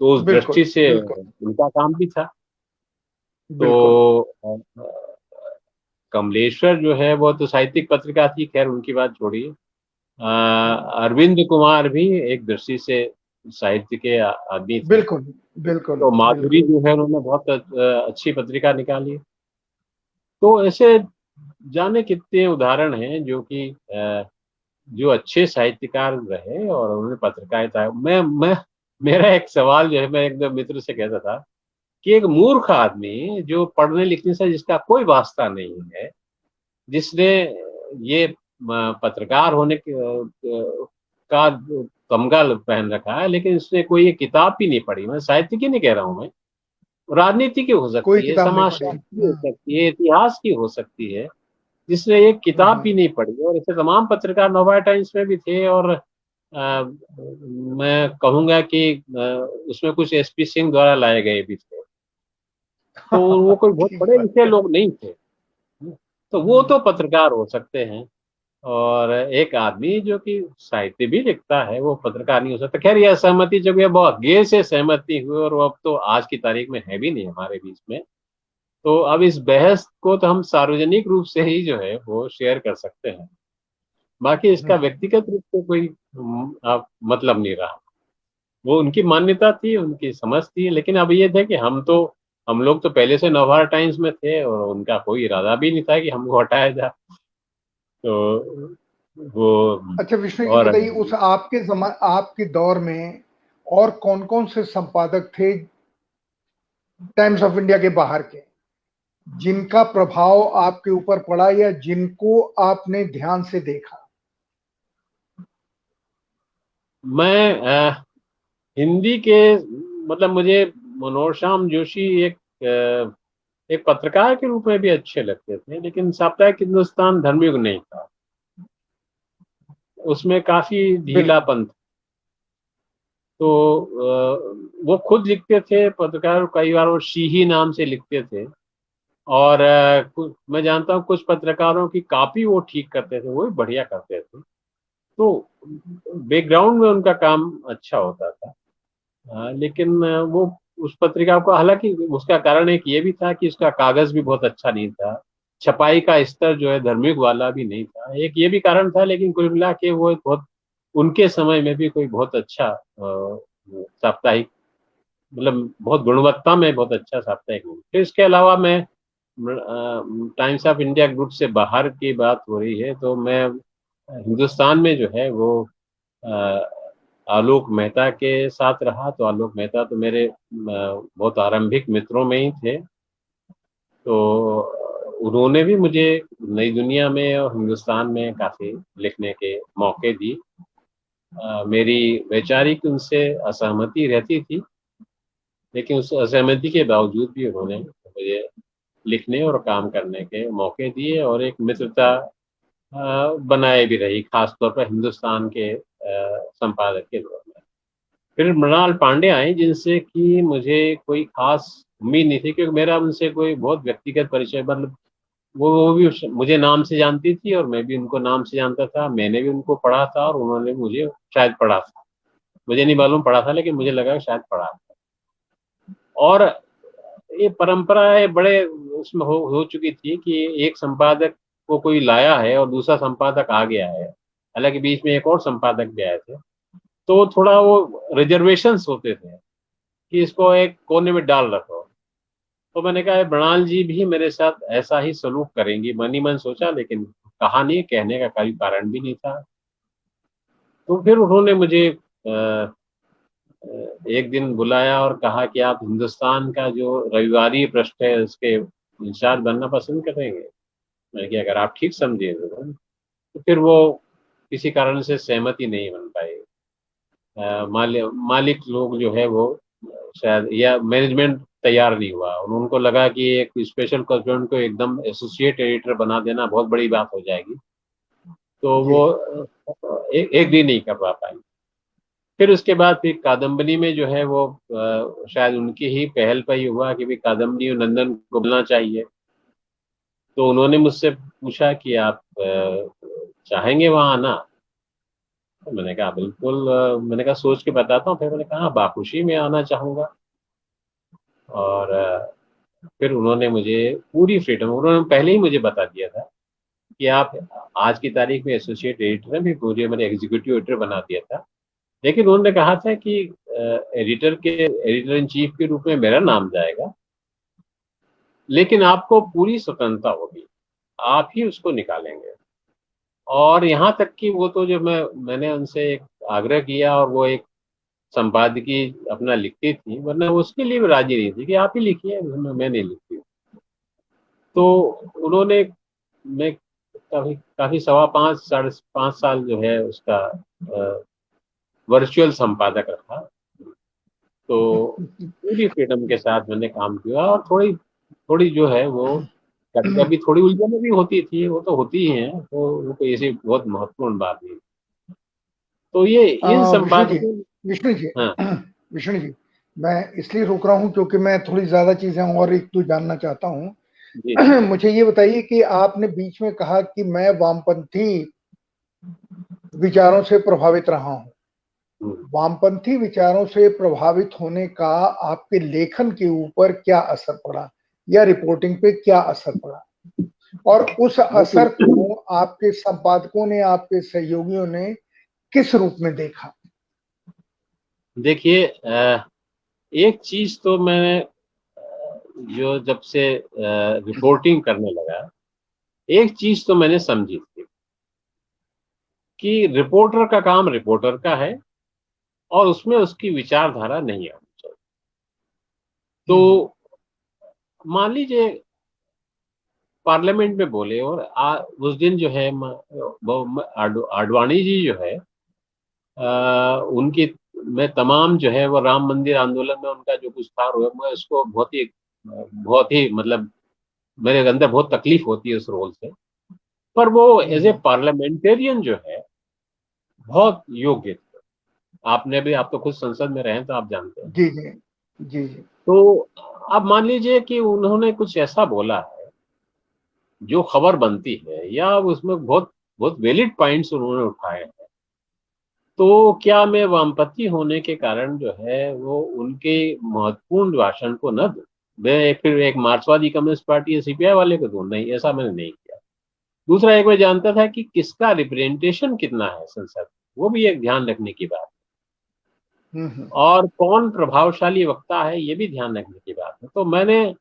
तो उस बिल्कुल दृष्टि से बिल्कुल उनका काम भी था। बिल्कुल। तो कमलेश्वर जो है वो तो साहित्यिक पत्रिका थी, खैर उनकी बात छोड़िए। अरविंद कुमार भी एक दृष्टि से साहित्य के आदमी थे। बिल्कुल बिल्कुल तो माधुरी बिल्कुल। जो है, उन्होंने बहुत अच्छी पत्रिका निकाली। तो ऐसे जाने कितने उदाहरण हैं जो कि जो अच्छे साहित्यकार रहे और उन्होंने पत्रकारिता। मैं मेरा एक सवाल जो है, मैं एक दो मित्र से कहता था कि एक मूर्ख आदमी जो पढ़ने लिखने से जिसका कोई वास्ता नहीं है, जिसने ये पत्रकार होने का तमगा पहन रखा है, लेकिन इसने कोई ये किताब भी नहीं पढ़ी। मैं साहित्य की नहीं कह रहा हूँ, मैं राजनीति की हो कोई सकती है, किताब नहीं पढ़ी। समाजशास्त्र की हो सकती है, इतिहास की हो सकती है, जिसने ये किताब भी हम्म। नहीं पढ़ी। और ऐसे तमाम पत्रकार नोवाया टाइम्स में भी थे। और मैं कहूंगा कि उसमें कुछ एसपी सिंह द्वारा लाए गए भी थे। तो वो कोई बहुत ठीक पढ़े बात लिखे है। लोग नहीं थे। तो वो तो पत्रकार हो सकते हैं। और एक आदमी जो कि साहित्य भी लिखता है, वो पत्रकार नहीं हो सकता। खैर, यह सहमति जब ये बहुत आगे से सहमति हुई, और वो अब तो आज की तारीख में है भी नहीं हमारे बीच में। तो अब इस बहस को तो हम सार्वजनिक रूप से ही जो है वो शेयर कर सकते हैं। बाकी इसका हम्म। व्यक्तिगत रूप से कोई मतलब नहीं रहा। वो उनकी मान्यता थी, उनकी समझ थी, लेकिन अब ये थे कि हम लोग तो पहले से नवभारत टाइम्स में थे, और उनका कोई इरादा भी नहीं था कि हमको हटाया जाए। तो वो अच्छा विष्णु, ये और बताइए, उस आपके दौर में और कौन कौन से संपादक थे टाइम्स ऑफ इंडिया के बाहर के, जिनका प्रभाव आपके ऊपर पड़ा या जिनको आपने ध्यान से देखा? मैं हिंदी के, मतलब मुझे मनोज श्याम जोशी एक पत्रकार के रूप में भी अच्छे लगते थे, लेकिन साप्ताहिक हिंदुस्तान धर्मयुग नहीं था। उसमें काफी बिल्कुल। ढीलापन था। तो वो खुद लिखते थे पत्रकार, कई बार वो शीही नाम से लिखते थे। और मैं जानता हूँ कुछ पत्रकारों की कॉपी वो ठीक करते थे, वो भी बढ़िया करते थे। तो बैकग्राउंड में उनका काम अच्छा होता था। लेकिन वो उस पत्रिका को, हालांकि उसका कारण एक ये भी था कि उसका कागज भी बहुत अच्छा नहीं था। छपाई का स्तर जो है धर्मयुग वाला भी नहीं था, एक ये भी कारण था। लेकिन कुल मिला के वो एक बहुत, उनके समय में भी कोई बहुत अच्छा साप्ताहिक, मतलब बहुत गुणवत्ता में बहुत अच्छा साप्ताहिक नहीं। फिर इसके अलावा मैं टाइम्स ऑफ इंडिया ग्रुप से बाहर की बात हो रही है, तो मैं हिंदुस्तान में जो है वो अ, आलोक मेहता के साथ रहा। तो आलोक मेहता तो मेरे बहुत आरंभिक मित्रों में ही थे। तो उन्होंने भी मुझे नई दुनिया में और हिंदुस्तान में काफी लिखने के मौके दी। मेरी वैचारिक उनसे असहमति रहती थी, लेकिन उस असहमति के बावजूद भी उन्होंने मुझे लिखने और काम करने के मौके दिए, और एक मित्रता बनाए भी रही, खासतौर पर हिंदुस्तान के संपादक के रूप में। फिर मृणाल पांडे आए, जिनसे कि मुझे कोई खास उम्मीद नहीं थी, क्योंकि मेरा उनसे कोई बहुत व्यक्तिगत परिचय, मतलब वो भी मुझे नाम से जानती थी, और मैं भी उनको नाम से जानता था। मैंने भी उनको पढ़ा था, और उन्होंने मुझे शायद पढ़ा था। मुझे नहीं मालूम पढ़ा था, लेकिन मुझे लगा शायद पढ़ा था। और ये परंपरा बड़े उसमें हो चुकी थी कि एक संपादक को कोई लाया है और दूसरा संपादक आ गया है। हालांकि बीच में एक और संपादक भी आए थे। तो थोड़ा वो रिजर्वेशंस होते थे कि इसको एक कोने में डाल रखो। तो मैंने कहा मृणाल जी भी मेरे साथ ऐसा ही सलूक करेंगी, मन ही मन सोचा, लेकिन कहा नहीं, कहने का कोई कारण भी नहीं था। तो फिर उन्होंने मुझे एक दिन बुलाया और कहा कि आप हिंदुस्तान का जो रविवारी पृष्ठ है उसके इंचार्ज बनना पसंद करेंगे। मैंने कहा अगर आप ठीक समझे तो फिर वो किसी कारण से सहमति नहीं बन पाई। मालिक लोग जो है वो शायद, या मैनेजमेंट तैयार नहीं हुआ। उनको लगा कि एक स्पेशल कॉरेस्पॉन्डेंट को एकदम एसोसिएट एडिटर बना देना बहुत बड़ी बात हो जाएगी। तो जी। वो एक दिन नहीं कर पाए। फिर उसके बाद फिर कादम्बनी में जो है वो शायद उनकी ही पहल पर ही हुआ कि भी कादम्बनी और नंदन को मिलना चाहिए। तो उन्होंने मुझसे पूछा कि आप चाहेंगे वहां आना। तो मैंने कहा बिल्कुल। मैंने कहा सोच के बताता हूँ। फिर मैंने कहा हाँ, बाखुशी में आना चाहूंगा। और फिर उन्होंने मुझे पूरी फ्रीडम, उन्होंने पहले ही मुझे बता दिया था कि आप आज की तारीख में एसोसिएट एडिटर हैं, भी मुझे मैंने एग्जीक्यूटिव एडिटर बना दिया था। लेकिन उन्होंने कहा था कि एडिटर इन चीफ के रूप में मेरा नाम जाएगा, लेकिन आपको पूरी स्वतंत्रता होगी, आप ही उसको निकालेंगे। और यहाँ तक कि वो तो, जब मैंने उनसे एक आग्रह किया, और वो एक संपादकीय अपना लिखती थी, वरना वो उसके लिए भी राजी नहीं थी कि आप ही लिखिए, मैं नहीं लिखती। तो उन्होंने, मैं काफी काफी 5.25 5.5 साल जो है उसका वर्चुअल संपादक रहा। तो पूरी फ्रीडम के साथ मैंने काम किया, और थोड़ी थोड़ी जो है वो कभी कभी थोड़ी उलझन भी होती थी, वो तो होती ही है, तो वो कोई ऐसी बहुत महत्वपूर्ण बात नहीं। तो ये इन विष्णु जी, संपादकों। विष्णु जी, हाँ विष्णु जी, मैं इसलिए रोक रहा हूँ क्योंकि मैं थोड़ी ज्यादा चीजें और एक दो जानना चाहता हूँ। जी जी। मुझे ये बताइए कि आपने बीच में कहा कि मैं वामपंथी विचारों से प्रभावित रहा हूँ। हम्म। वामपंथी विचारों से प्रभावित होने का आपके लेखन के ऊपर क्या असर पड़ा, या रिपोर्टिंग पे क्या असर पड़ा, और उस असर देखिए को आपके संपादकों ने, आपके सहयोगियों ने किस रूप में देखा? देखिए, एक चीज तो मैंने जो जब से रिपोर्टिंग करने लगा, एक चीज तो मैंने समझी थी कि रिपोर्टर का काम रिपोर्टर का है, और उसमें उसकी विचारधारा नहीं आनी चाहिए। तो हम्म, मान लीजिए पार्लियामेंट में बोले, और उस दिन जो है आडवाणी जी जो है, उनकी मैं तमाम जो है वो राम मंदिर आंदोलन में उनका जो कुछ था, मैं उसको बहुत ही मतलब मेरे अंदर बहुत तकलीफ होती है उस रोल से। पर वो एज ए हम्म, पार्लियामेंटेरियन जो है बहुत योग्य थे। आप तो खुद संसद में रहे हैं, तो आप जानते हैं। जी जी, जी जी, तो अब मान लीजिए कि उन्होंने कुछ ऐसा बोला है जो खबर बनती है, या उसमें बहुत बहुत वैलिड पॉइंट्स उन्होंने उठाए हैं। तो क्या मैं वामपंथी होने के कारण जो है वो उनके महत्वपूर्ण भाषण को न दूं, मैं फिर एक मार्क्सवादी कम्युनिस्ट पार्टी या सीपीआई वाले को दूं? नहीं, ऐसा मैंने नहीं किया। दूसरा, एक मैं जानता था कि किसका रिप्रेजेंटेशन कितना है संसद में, वो भी एक ध्यान रखने की बात हम्म, है, और कौन प्रभावशाली वक्ता है ये भी ध्यान रखने की बात है। तो मैंने,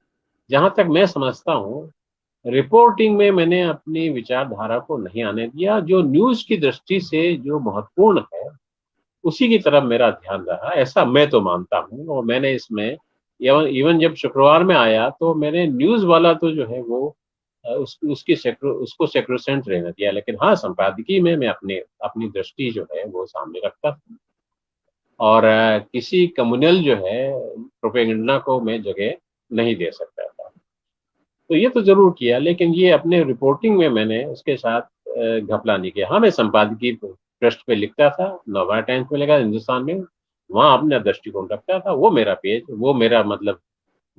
जहां तक मैं समझता हूँ, रिपोर्टिंग में मैंने अपनी विचारधारा को नहीं आने दिया। जो न्यूज की दृष्टि से जो महत्वपूर्ण है उसी की तरफ मेरा ध्यान रहा, ऐसा मैं तो मानता हूँ। और मैंने इसमें इवन जब शुक्रवार में आया तो मैंने न्यूज वाला तो जो है वो उसको सेक्रोसेंट रहने दिया, लेकिन हाँ, संपादकीय में मैं अपने अपनी दृष्टि जो है वो सामने रखता था, और किसी कम्युनल जो है प्रोपेगेंडा को मैं जगह नहीं दे सकता था। तो ये तो जरूर किया, लेकिन ये अपने रिपोर्टिंग में मैंने उसके साथ घपला नहीं किया। हाँ, मैं संपादकीय पृष्ठ पे लिखता था, नवभारत टाइम्स में लिखा, हिंदुस्तान में, वहां अपना दृष्टिकोण रखता था। वो मेरा पेज, वो मेरा मतलब,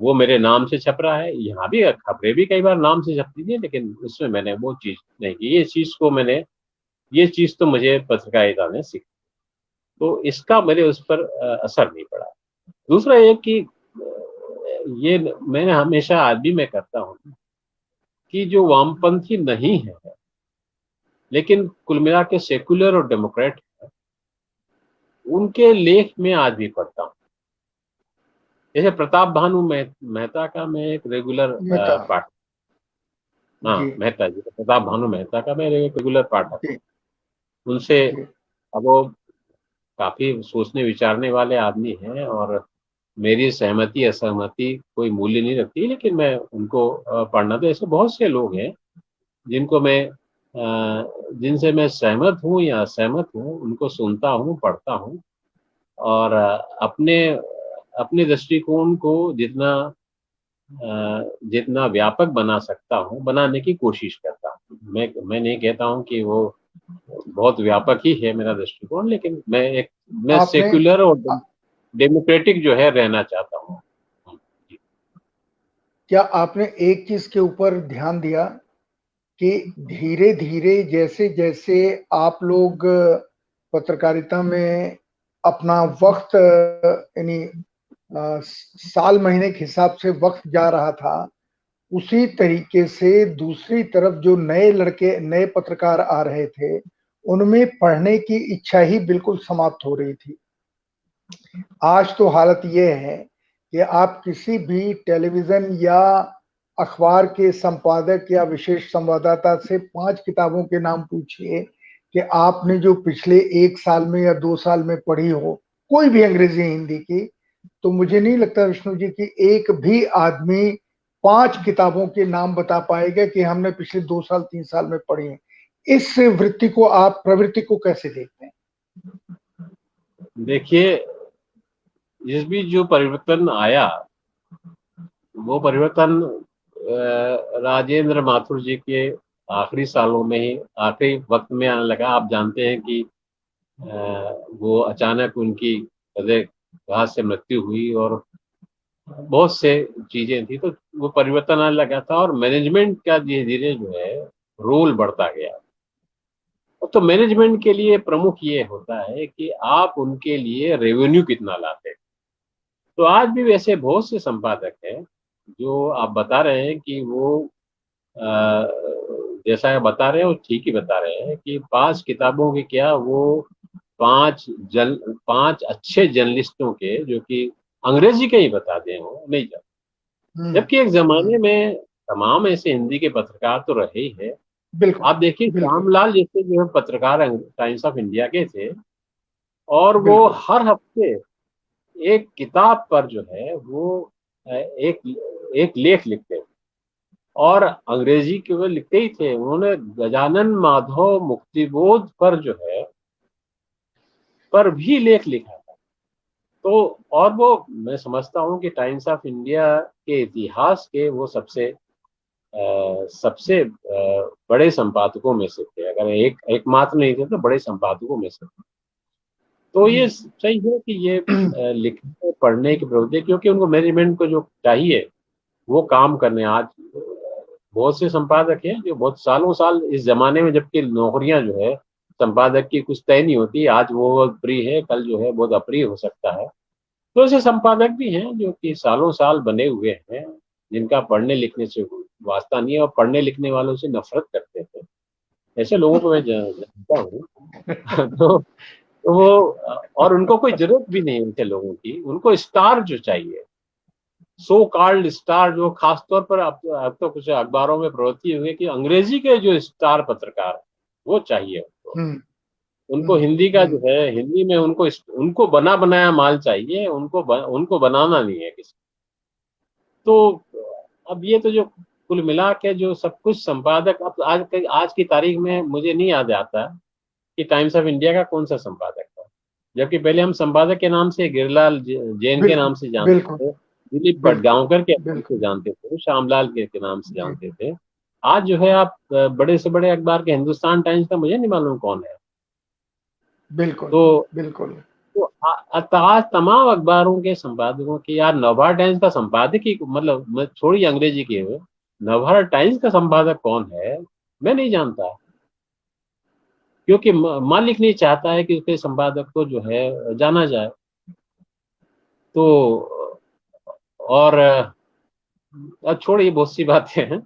वो मेरे नाम से छप रहा है। यहाँ भी खबरें भी कई बार नाम से छपती थी, लेकिन उसमें मैंने वो चीज नहीं की। ये चीज तो मुझे पत्रकारिता ने सीखी, तो इसका मेरे उस पर असर नहीं पड़ा। दूसरा ये कि ये मैंने हमेशा आज भी मैं करता हूँ कि जो वामपंथी नहीं है, लेकिन कुल मिला के सेकुलर और डेमोक्रेट, उनके लेख में आज भी पढ़ता हूँ। जैसे प्रताप भानु मेहता का मैं एक रेगुलर मेहता, पाठक। हाँ, जी मेहता जी, प्रताप भानु मेहता का मैं एक रेगुलर पाठक हूँ। जी उनसे, जी, अब वो काफी सोचने विचारने वाले आदमी हैं, और मेरी सहमति असहमति कोई मूल्य नहीं रखती, लेकिन मैं उनको पढ़ना, तो ऐसे बहुत से लोग हैं जिनको मैं जिनसे मैं सहमत हूँ या असहमत हूँ, उनको सुनता हूँ, पढ़ता हूँ, और अपने अपने दृष्टिकोण को जितना व्यापक बना सकता हूँ बनाने की कोशिश करता हूँ। मैं नहीं कहता हूँ कि वो बहुत व्यापक ही है मेरा दृष्टिकोण, लेकिन मैं आपने सेक्युलर और डेमोक्रेटिक जो है रहना चाहता हूँ। जी। क्या आपने एक चीज के ऊपर ध्यान दिया कि धीरे धीरे जैसे जैसे आप लोग पत्रकारिता में अपना वक्त, यानी साल महीने के हिसाब से वक्त जा रहा था, उसी तरीके से दूसरी तरफ जो नए लड़के, नए पत्रकार आ रहे थे, उनमें पढ़ने की इच्छा ही बिल्कुल समाप्त हो रही थी। आज तो हालत ये है कि आप किसी भी टेलीविजन या अखबार के संपादक या विशेष संवाददाता से 5 किताबों के नाम पूछिए कि आपने जो पिछले 1 साल में या 2 साल में पढ़ी हो, कोई भी अंग्रेजी हिंदी की, तो मुझे नहीं लगता विष्णु जी कि एक भी आदमी 5 किताबों के नाम बता पाएगा कि हमने पिछले 2 साल 3 साल में पढ़ी हैं। इस वृत्ति को आप प्रवृत्ति को कैसे देखते हैं? देखिए, इस बीच जो परिवर्तन आया, वो परिवर्तन राजेंद्र माथुर जी के आखिरी सालों में ही, आखिरी वक्त में आने लगा। आप जानते हैं कि वो अचानक उनकी हृदयघात से मृत्यु हुई और बहुत से चीजें थी, तो वो परिवर्तन आने लगा था और मैनेजमेंट का धीरे धीरे जो है रोल बढ़ता गया। तो मैनेजमेंट के लिए प्रमुख ये होता है कि आप उनके लिए रेवेन्यू कितना लाते हैं। तो आज भी वैसे बहुत से संपादक हैं जो आप बता रहे हैं कि वो अ, जैसा बता रहे हैं वो ठीक ही बता रहे हैं कि 5 किताबों के क्या, वो 5 अच्छे जर्नलिस्टों के जो कि अंग्रेजी के ही बता दें वो नहीं जाते। हम्म। जबकि एक जमाने में तमाम ऐसे हिंदी के पत्रकार तो रहे ही है। बिल्कुल। आप देखिए बिल्कुल। श्यामलाल जैसे जो है पत्रकार टाइम्स ऑफ इंडिया के थे, और वो बिल्कुल। हर हफ्ते एक किताब पर जो है वो एक एक लेख लिखते थे, और अंग्रेजी के वो लिखते ही थे। उन्होंने गजानन माधव मुक्तिबोध पर जो है पर भी लेख लिखा था। तो और वो मैं समझता हूँ कि टाइम्स ऑफ इंडिया के इतिहास के वो सबसे बड़े संपादकों में से थे। अगर एकमात्र नहीं थे तो बड़े संपादकों में से थे। तो जी। ये सही है कि ये लिखने पढ़ने की प्रवृत्ति, क्योंकि उनको मैनेजमेंट को जो चाहिए वो काम करने। आज बहुत से संपादक हैं जो बहुत सालों साल इस जमाने में, जबकि नौकरियां जो है संपादक की कुछ तय नहीं होती, आज वो प्रिय है कल जो है बहुत अप्रिय हो सकता है। तो ऐसे संपादक भी हैं जो कि सालों साल बने हुए हैं, जिनका पढ़ने लिखने से वास्ता नहीं है और पढ़ने लिखने वालों से नफरत करते हैं। ऐसे लोगों को मैं जानता हूँ। तो वो, और उनको कोई जरूरत भी नहीं है ऐसे लोगों की। उनको स्टार जो चाहिए, सो कॉल्ड स्टार, जो खासतौर पर अब तो कुछ अखबारों में प्रवृत्ति हुई है कि अंग्रेजी के जो स्टार पत्रकार वो चाहिए उनको। हम्म। उनको हम्म। हिंदी का जो हम्म। है, हिंदी में उनको उनको बना बनाया माल चाहिए, उनको बनाना नहीं है किसी। तो अब ये तो जो कुल मिला के जो सब कुछ संपादक, अब आज की तारीख में मुझे नहीं याद आता कि टाइम्स ऑफ इंडिया का कौन सा संपादक था। जबकि पहले हम संपादक के नाम से गिरिलाल जैन के बिल्कुल। नाम से जानते बिल्कुल। थे, दिलीप बिल्कुल। भटगांवकर के नाम से बिल्कुल। जानते थे, श्यामलाल के नाम से जी। जानते थे। आज जो है आप बड़े से बड़े अखबार के हिंदुस्तान टाइम्स का मुझे नहीं मालूम कौन है। बिल्कुल। तो बिल्कुल। आज तमाम अखबारों के संपादकों की, यार नवभारत टाइम्स का संपादक ही, मतलब मैं छोड़िए अंग्रेजी के हुए, नवभारत टाइम्स का संपादक कौन है मैं नहीं जानता। क्योंकि मालिक नहीं चाहता है कि उसके संपादक को जो है जाना जाए। तो और अब छोड़िए, बहुत सी बातें हैं।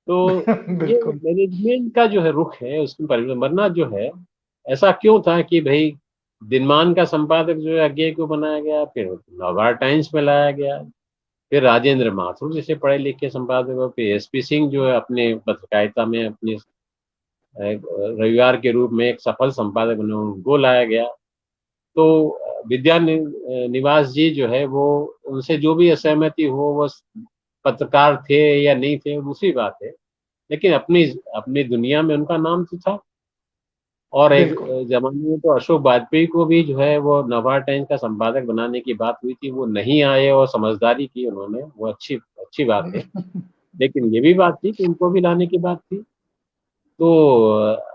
तो ये बिल्कुल। मैनेजमेंट का जो है रुख है उसमें परिवर्तन, वरना जो है ऐसा क्यों था कि भाई दिनमान का संपादक जो है अज्ञे को बनाया गया, फिर नवभारत टाइम्स में लाया गया, फिर राजेंद्र माथुर जैसे पढ़े लिखे संपादक, और फिर एसपी सिंह जो है अपने पत्रकारिता में अपने रविवार के रूप में एक सफल संपादक बने, उनको लाया गया। तो निवास जी जो है वो, उनसे जो भी असहमति हो, वो पत्रकार थे या नहीं थे वो दूसरी बात है, लेकिन अपनी अपनी दुनिया में उनका नाम तो था। और एक बिल्कुल। जमाने में तो अशोक वाजपेयी को भी जो है वो नवार टाइम्स का संपादक बनाने की बात हुई थी, वो नहीं आए और समझदारी की उन्होंने, वो अच्छी अच्छी बात है। लेकिन ये भी बात थी कि उनको भी लाने की बात थी। तो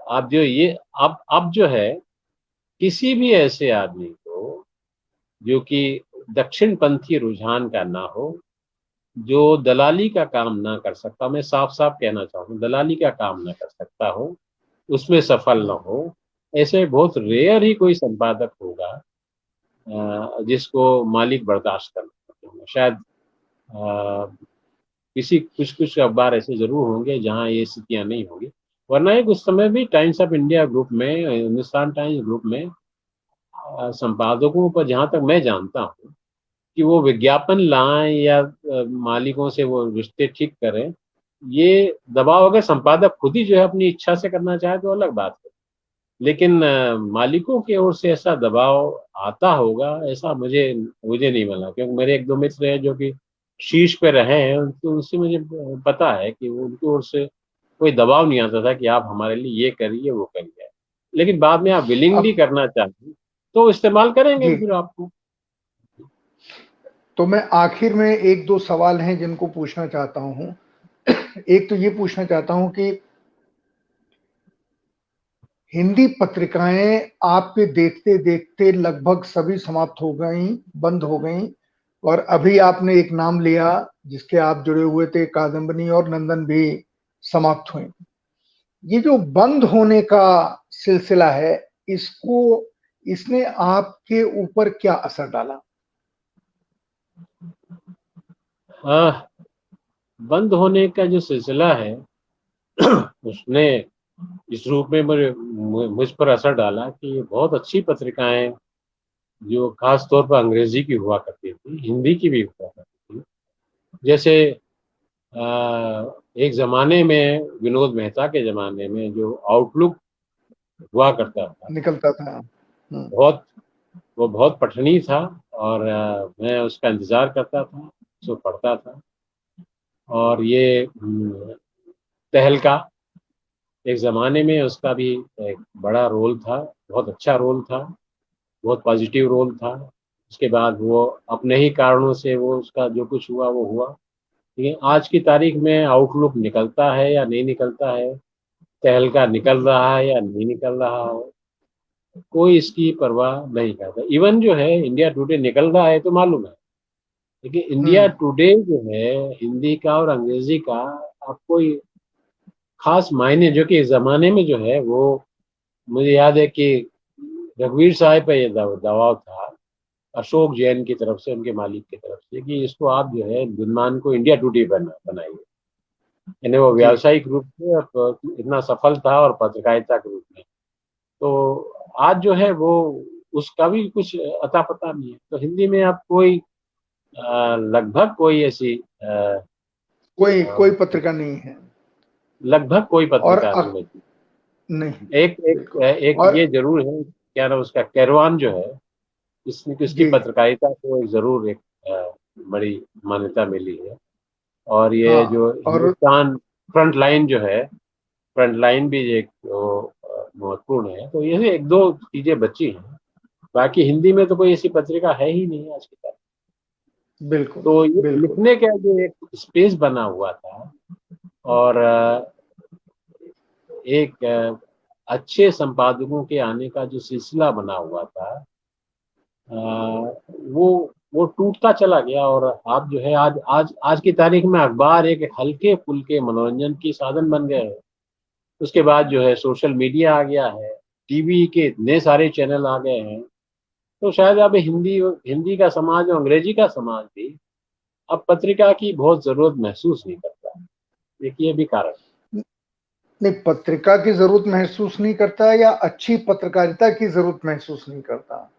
आप जो ये, अब जो है किसी भी ऐसे आदमी को जो कि दक्षिणपंथी रुझान का ना हो, जो दलाली का काम ना कर सकता, मैं साफ साफ कहना चाहूँ दलाली का काम ना कर सकता हो, उसमें सफल ना हो, ऐसे बहुत रेयर ही कोई संपादक होगा जिसको मालिक बर्दाश्त कर सकते होंगे। शायद किसी कुछ कुछ अखबार ऐसे जरूर होंगे जहां ये स्थितियां नहीं होंगी। वरना एक उस समय भी टाइम्स ऑफ इंडिया ग्रुप में, हिंदुस्तान टाइम्स ग्रुप में संपादकों पर, जहां तक मैं जानता हूँ, कि वो विज्ञापन लाएं या मालिकों से वो रिश्ते ठीक करें, ये दबाव अगर संपादक खुद ही जो है अपनी इच्छा से करना चाहे तो अलग बात है। लेकिन मालिकों की ओर से ऐसा दबाव आता होगा, ऐसा मुझे मुझे नहीं मिला, क्योंकि मेरे एक दो मित्र हैं जो कि शीर्ष पे रहे हैं, तो उससे मुझे पता है कि वो उनकी ओर से कोई दबाव नहीं आता था कि आप हमारे लिए ये करिए वो करिए। लेकिन बाद में आप विलिंगली अब करना चाहें तो इस्तेमाल करेंगे जी, फिर आपको। तो मैं आखिर में एक दो सवाल हैं जिनको पूछना चाहता हूँ। एक तो ये पूछना चाहता हूँ कि हिंदी पत्रिकाएं आपके देखते देखते लगभग सभी समाप्त हो गई, बंद हो गई, और अभी आपने एक नाम लिया जिसके आप जुड़े हुए थे, कादम्बनी और नंदन भी समाप्त हुए। ये जो बंद होने का सिलसिला है, इसको इसने आपके ऊपर क्या असर डाला? हाँ, बंद होने का जो सिलसिला है उसने इस रूप में मुझ पर असर डाला कि बहुत अच्छी पत्रिकाएं जो खास तौर पर अंग्रेजी की हुआ करती थी, हिंदी की भी हुआ करती थी। जैसे एक जमाने में विनोद मेहता के जमाने में जो आउटलुक हुआ करता था, निकलता था। बहुत वो बहुत पठनीय था। और मैं उसका इंतजार करता था, उसको पढ़ता था। और ये तहलका, एक जमाने में उसका भी एक बड़ा रोल था, बहुत अच्छा रोल था, बहुत पॉजिटिव रोल था। उसके बाद वो अपने ही कारणों से वो उसका जो कुछ हुआ वो हुआ। लेकिन आज की तारीख में आउटलुक निकलता है या नहीं निकलता है, तहलका निकल रहा है या नहीं निकल रहा है, कोई इसकी परवाह नहीं करता। इवन जो है इंडिया टुडे निकल रहा है तो मालूम है, लेकिन इंडिया हम्म। टुडे जो है हिंदी का और अंग्रेजी का अब कोई खास मायने, जो कि इस जमाने में जो है वो, मुझे याद है कि रघुवीर साहब पे ये दबाव था अशोक जैन की तरफ से, उनके मालिक की तरफ से, कि इसको आप जो है दिनमान को इंडिया टुडे बनाइए। यानी वो जी। व्यावसायिक रूप से इतना सफल था और पत्रकारिता के रूप में। तो आज जो है वो उसका भी कुछ अता पता नहीं है। तो हिंदी में अब कोई लगभग कोई ऐसी कोई अ, कोई पत्रिका नहीं है। लगभग कोई और पत्रिका नहीं बची। नहीं। एक एक बिल्कुल। एक और ये जरूर है, क्या नाम उसका, कैरवान जो है, इसने इसकी जी। पत्रकारिता को एक जरूर एक बड़ी मान्यता मिली है। और ये हाँ। जो और हिंदुस्तान फ्रंट लाइन जो है, फ्रंट लाइन भी एक तो, महत्वपूर्ण है। तो ये एक दो चीजें बची हैं, बाकी हिंदी में तो कोई ऐसी पत्रिका है ही नहीं आज की तारीख। बिल्कुल। तो ये बिल्कुल। लिखने का जो एक स्पेस बना हुआ था, और एक अच्छे संपादकों के आने का जो सिलसिला बना हुआ था, वो वो टूटता चला गया। और आप जो है आज आज आज की तारीख में अखबार एक हल्के फुल्के मनोरंजन की साधन बन गए हैं। उसके बाद जो है सोशल मीडिया आ गया है, टीवी के इतने सारे चैनल आ गए हैं। तो शायद अब हिंदी हिंदी का समाज और अंग्रेजी का समाज भी अब पत्रिका की बहुत जरूरत महसूस नहीं करता। देखिए भी कारण। नहीं, पत्रिका की जरूरत महसूस नहीं करता या अच्छी पत्रकारिता की जरूरत महसूस नहीं करता।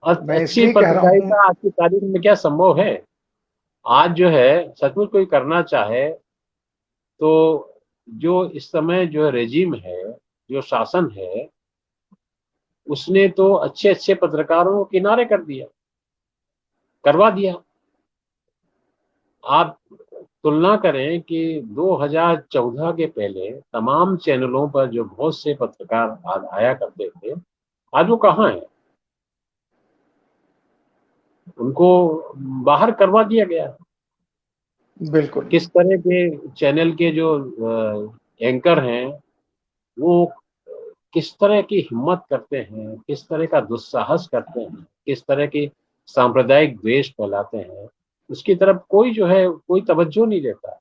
मैं अच्छी इसलिए कह रहा हूं। पत्रकारिता आज की तारीख में क्या संभव है? आज जो है सचमुच कोई करना चाहे तो जो इस समय जो रेजिम है, जो शासन है, उसने तो अच्छे अच्छे पत्रकारों को किनारे कर दिया, करवा दिया। आप तुलना करें कि 2014 के पहले तमाम चैनलों पर जो बहुत से पत्रकार आया करते थे, आज वो कहाँ है? उनको बाहर करवा दिया गया। बिल्कुल। किस तरह के चैनल के जो एंकर हैं, वो किस तरह की हिम्मत करते हैं, किस तरह का दुस्साहस करते हैं, किस तरह की सांप्रदायिक द्वेष फैलाते हैं, उसकी तरफ कोई जो है कोई तवज्जो नहीं देता।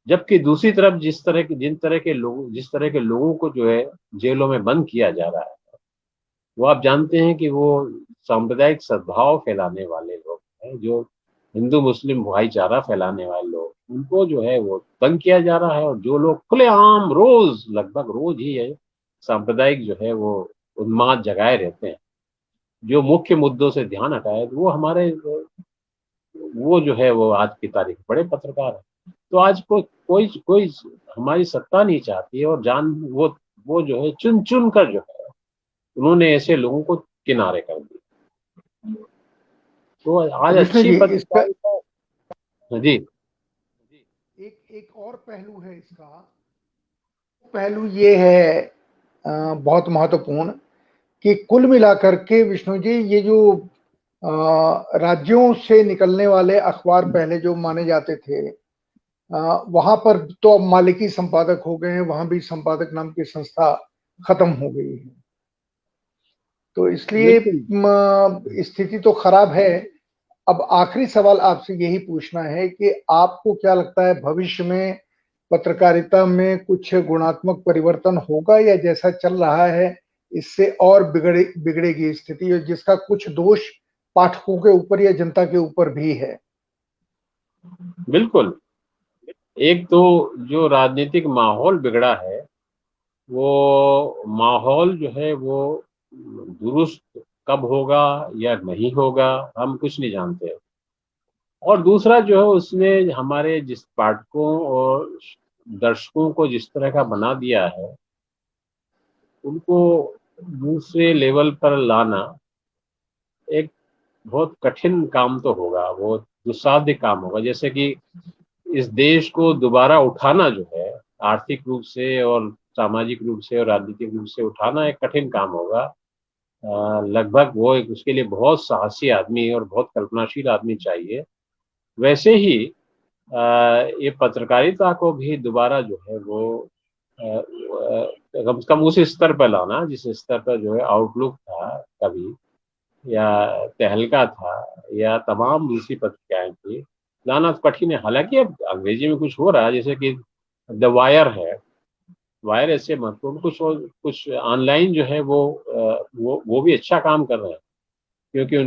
जबकि दूसरी तरफ जिस तरह के लोगों को जो है जेलों में बंद किया जा रहा है, वो आप जानते हैं कि वो सांप्रदायिक सद्भाव फैलाने वाले लोग हैं, जो हिंदू मुस्लिम भाईचारा फैलाने वाले लोग, उनको जो है वो तंग किया जा रहा है। और जो लोग खुलेआम रोज, लगभग रोज ही है, सांप्रदायिक जो है वो उन्माद जगाए रहते हैं, जो मुख्य मुद्दों से ध्यान हटाए, वो हमारे वो जो है वो आज की तारीख बड़े पत्रकार है। तो आज कोई कोई हमारी सत्ता नहीं चाहती है, और वो जो है चुन चुन कर जो है उन्होंने ऐसे लोगों को किनारे कर दिया। तो आज कृष्ण अच्छी जी, इसका पत्रकारिता जी। एक एक और पहलू है इसका। पहलू ये है बहुत महत्वपूर्ण कि कुल मिलाकर के विष्णु जी, ये जो राज्यों से निकलने वाले अखबार पहले जो माने जाते थे, वहां पर तो अब मालिकी संपादक हो गए हैं, वहां भी संपादक नाम की संस्था खत्म हो गई है। तो इसलिए बिल्कुल। स्थिति तो खराब है। अब आखिरी सवाल आपसे यही पूछना है कि आपको क्या लगता है, भविष्य में पत्रकारिता में कुछ गुणात्मक परिवर्तन होगा, या जैसा चल रहा है इससे और बिगड़ेगी स्थिति, और जिसका कुछ दोष पाठकों के ऊपर या जनता के ऊपर भी है? बिल्कुल। एक तो जो राजनीतिक माहौल बिगड़ा है, वो माहौल जो है वो दुरुस्त कब होगा या नहीं होगा, हम कुछ नहीं जानते। और दूसरा जो है, उसने हमारे जिस पाठकों और दर्शकों को जिस तरह का बना दिया है, उनको दूसरे लेवल पर लाना एक बहुत कठिन काम तो होगा, वो दुस्साध्य काम होगा। जैसे कि इस देश को दोबारा उठाना जो है, आर्थिक रूप से और सामाजिक रूप से और राजनीतिक रूप से उठाना एक कठिन काम होगा। लगभग वो उसके लिए बहुत साहसी आदमी और बहुत कल्पनाशील आदमी चाहिए। वैसे ही ये पत्रकारिता को भी दोबारा जो है वो कम से कम उस स्तर पर लाना जिस स्तर पर जो है आउटलुक था कभी, या तहलका था, या तमाम दूसरी पत्रिकाएं थी, लाना तो कठिन है। हालांकि अब अंग्रेजी में कुछ हो रहा है, जैसे कि द वायर है। वायर ऐसे महत्वपूर्ण कुछ ऑनलाइन जो है वो भी अच्छा काम कर रहे हैं, क्योंकि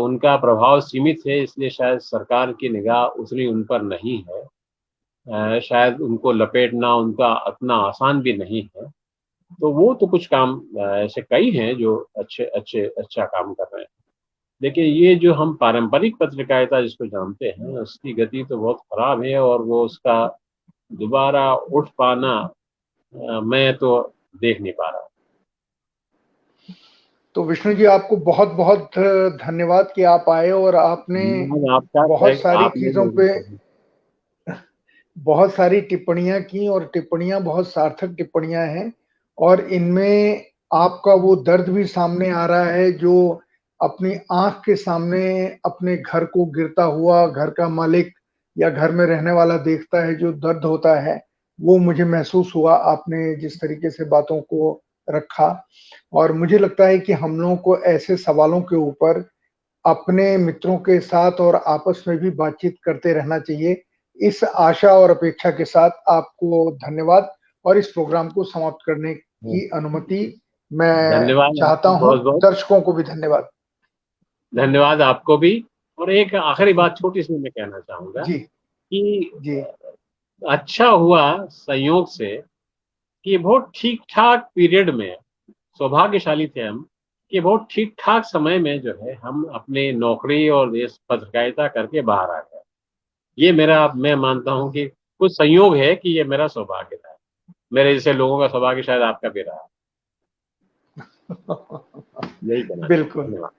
उनका प्रभाव सीमित है, इसलिए शायद सरकार की निगाह उतनी उन पर नहीं है। शायद उनको लपेटना उनका इतना आसान भी नहीं है। तो वो तो कुछ काम ऐसे कई हैं जो अच्छा काम कर रहे हैं। देखिए, ये जो हम पारंपरिक पत्रकारिता जिसको जानते हैं, उसकी गति तो बहुत खराब है, और वो उसका दोबारा उठ पाना मैं तो देख नहीं पा रहा। तो विष्णु जी, आपको बहुत बहुत धन्यवाद कि आप आए और आपने धन्यवाद आपका, बहुत सारी आपने चीजों पे बहुत सारी टिप्पणियां की, और टिप्पणियां बहुत सार्थक टिप्पणियां हैं। और इनमें आपका वो दर्द भी सामने आ रहा है जो अपनी आंख के सामने अपने घर को गिरता हुआ घर का मालिक या घर में रहने वाला देखता है, जो दर्द होता है वो मुझे महसूस हुआ आपने जिस तरीके से बातों को रखा। और मुझे लगता है कि हम लोगों को ऐसे सवालों के ऊपर अपने मित्रों के साथ और आपस में भी बातचीत करते रहना चाहिए। इस आशा और अपेक्षा के साथ आपको धन्यवाद, और इस प्रोग्राम को समाप्त करने की अनुमति मैं धन्यवाद चाहता आपको हूं। बहुत बहुत। दर्शकों को भी धन्यवाद। धन्यवाद आपको भी। और एक आखिरी बात छोटी सी मैं कहना चाहूंगा जी कि जी। अच्छा हुआ संयोग से कि बहुत ठीक ठाक पीरियड में, सौभाग्यशाली थे हम कि बहुत ठीक ठाक समय में जो है हम अपने नौकरी और देश पत्रकारिता करके बाहर आ गए। ये मेरा, मैं मानता हूँ कि कुछ संयोग है कि ये मेरा सौभाग्य था। मेरे जैसे लोगों का सौभाग्य शायद आपका भी रहा। यही कहना चाहूँगा। बिल्कुल। धन्यवाद।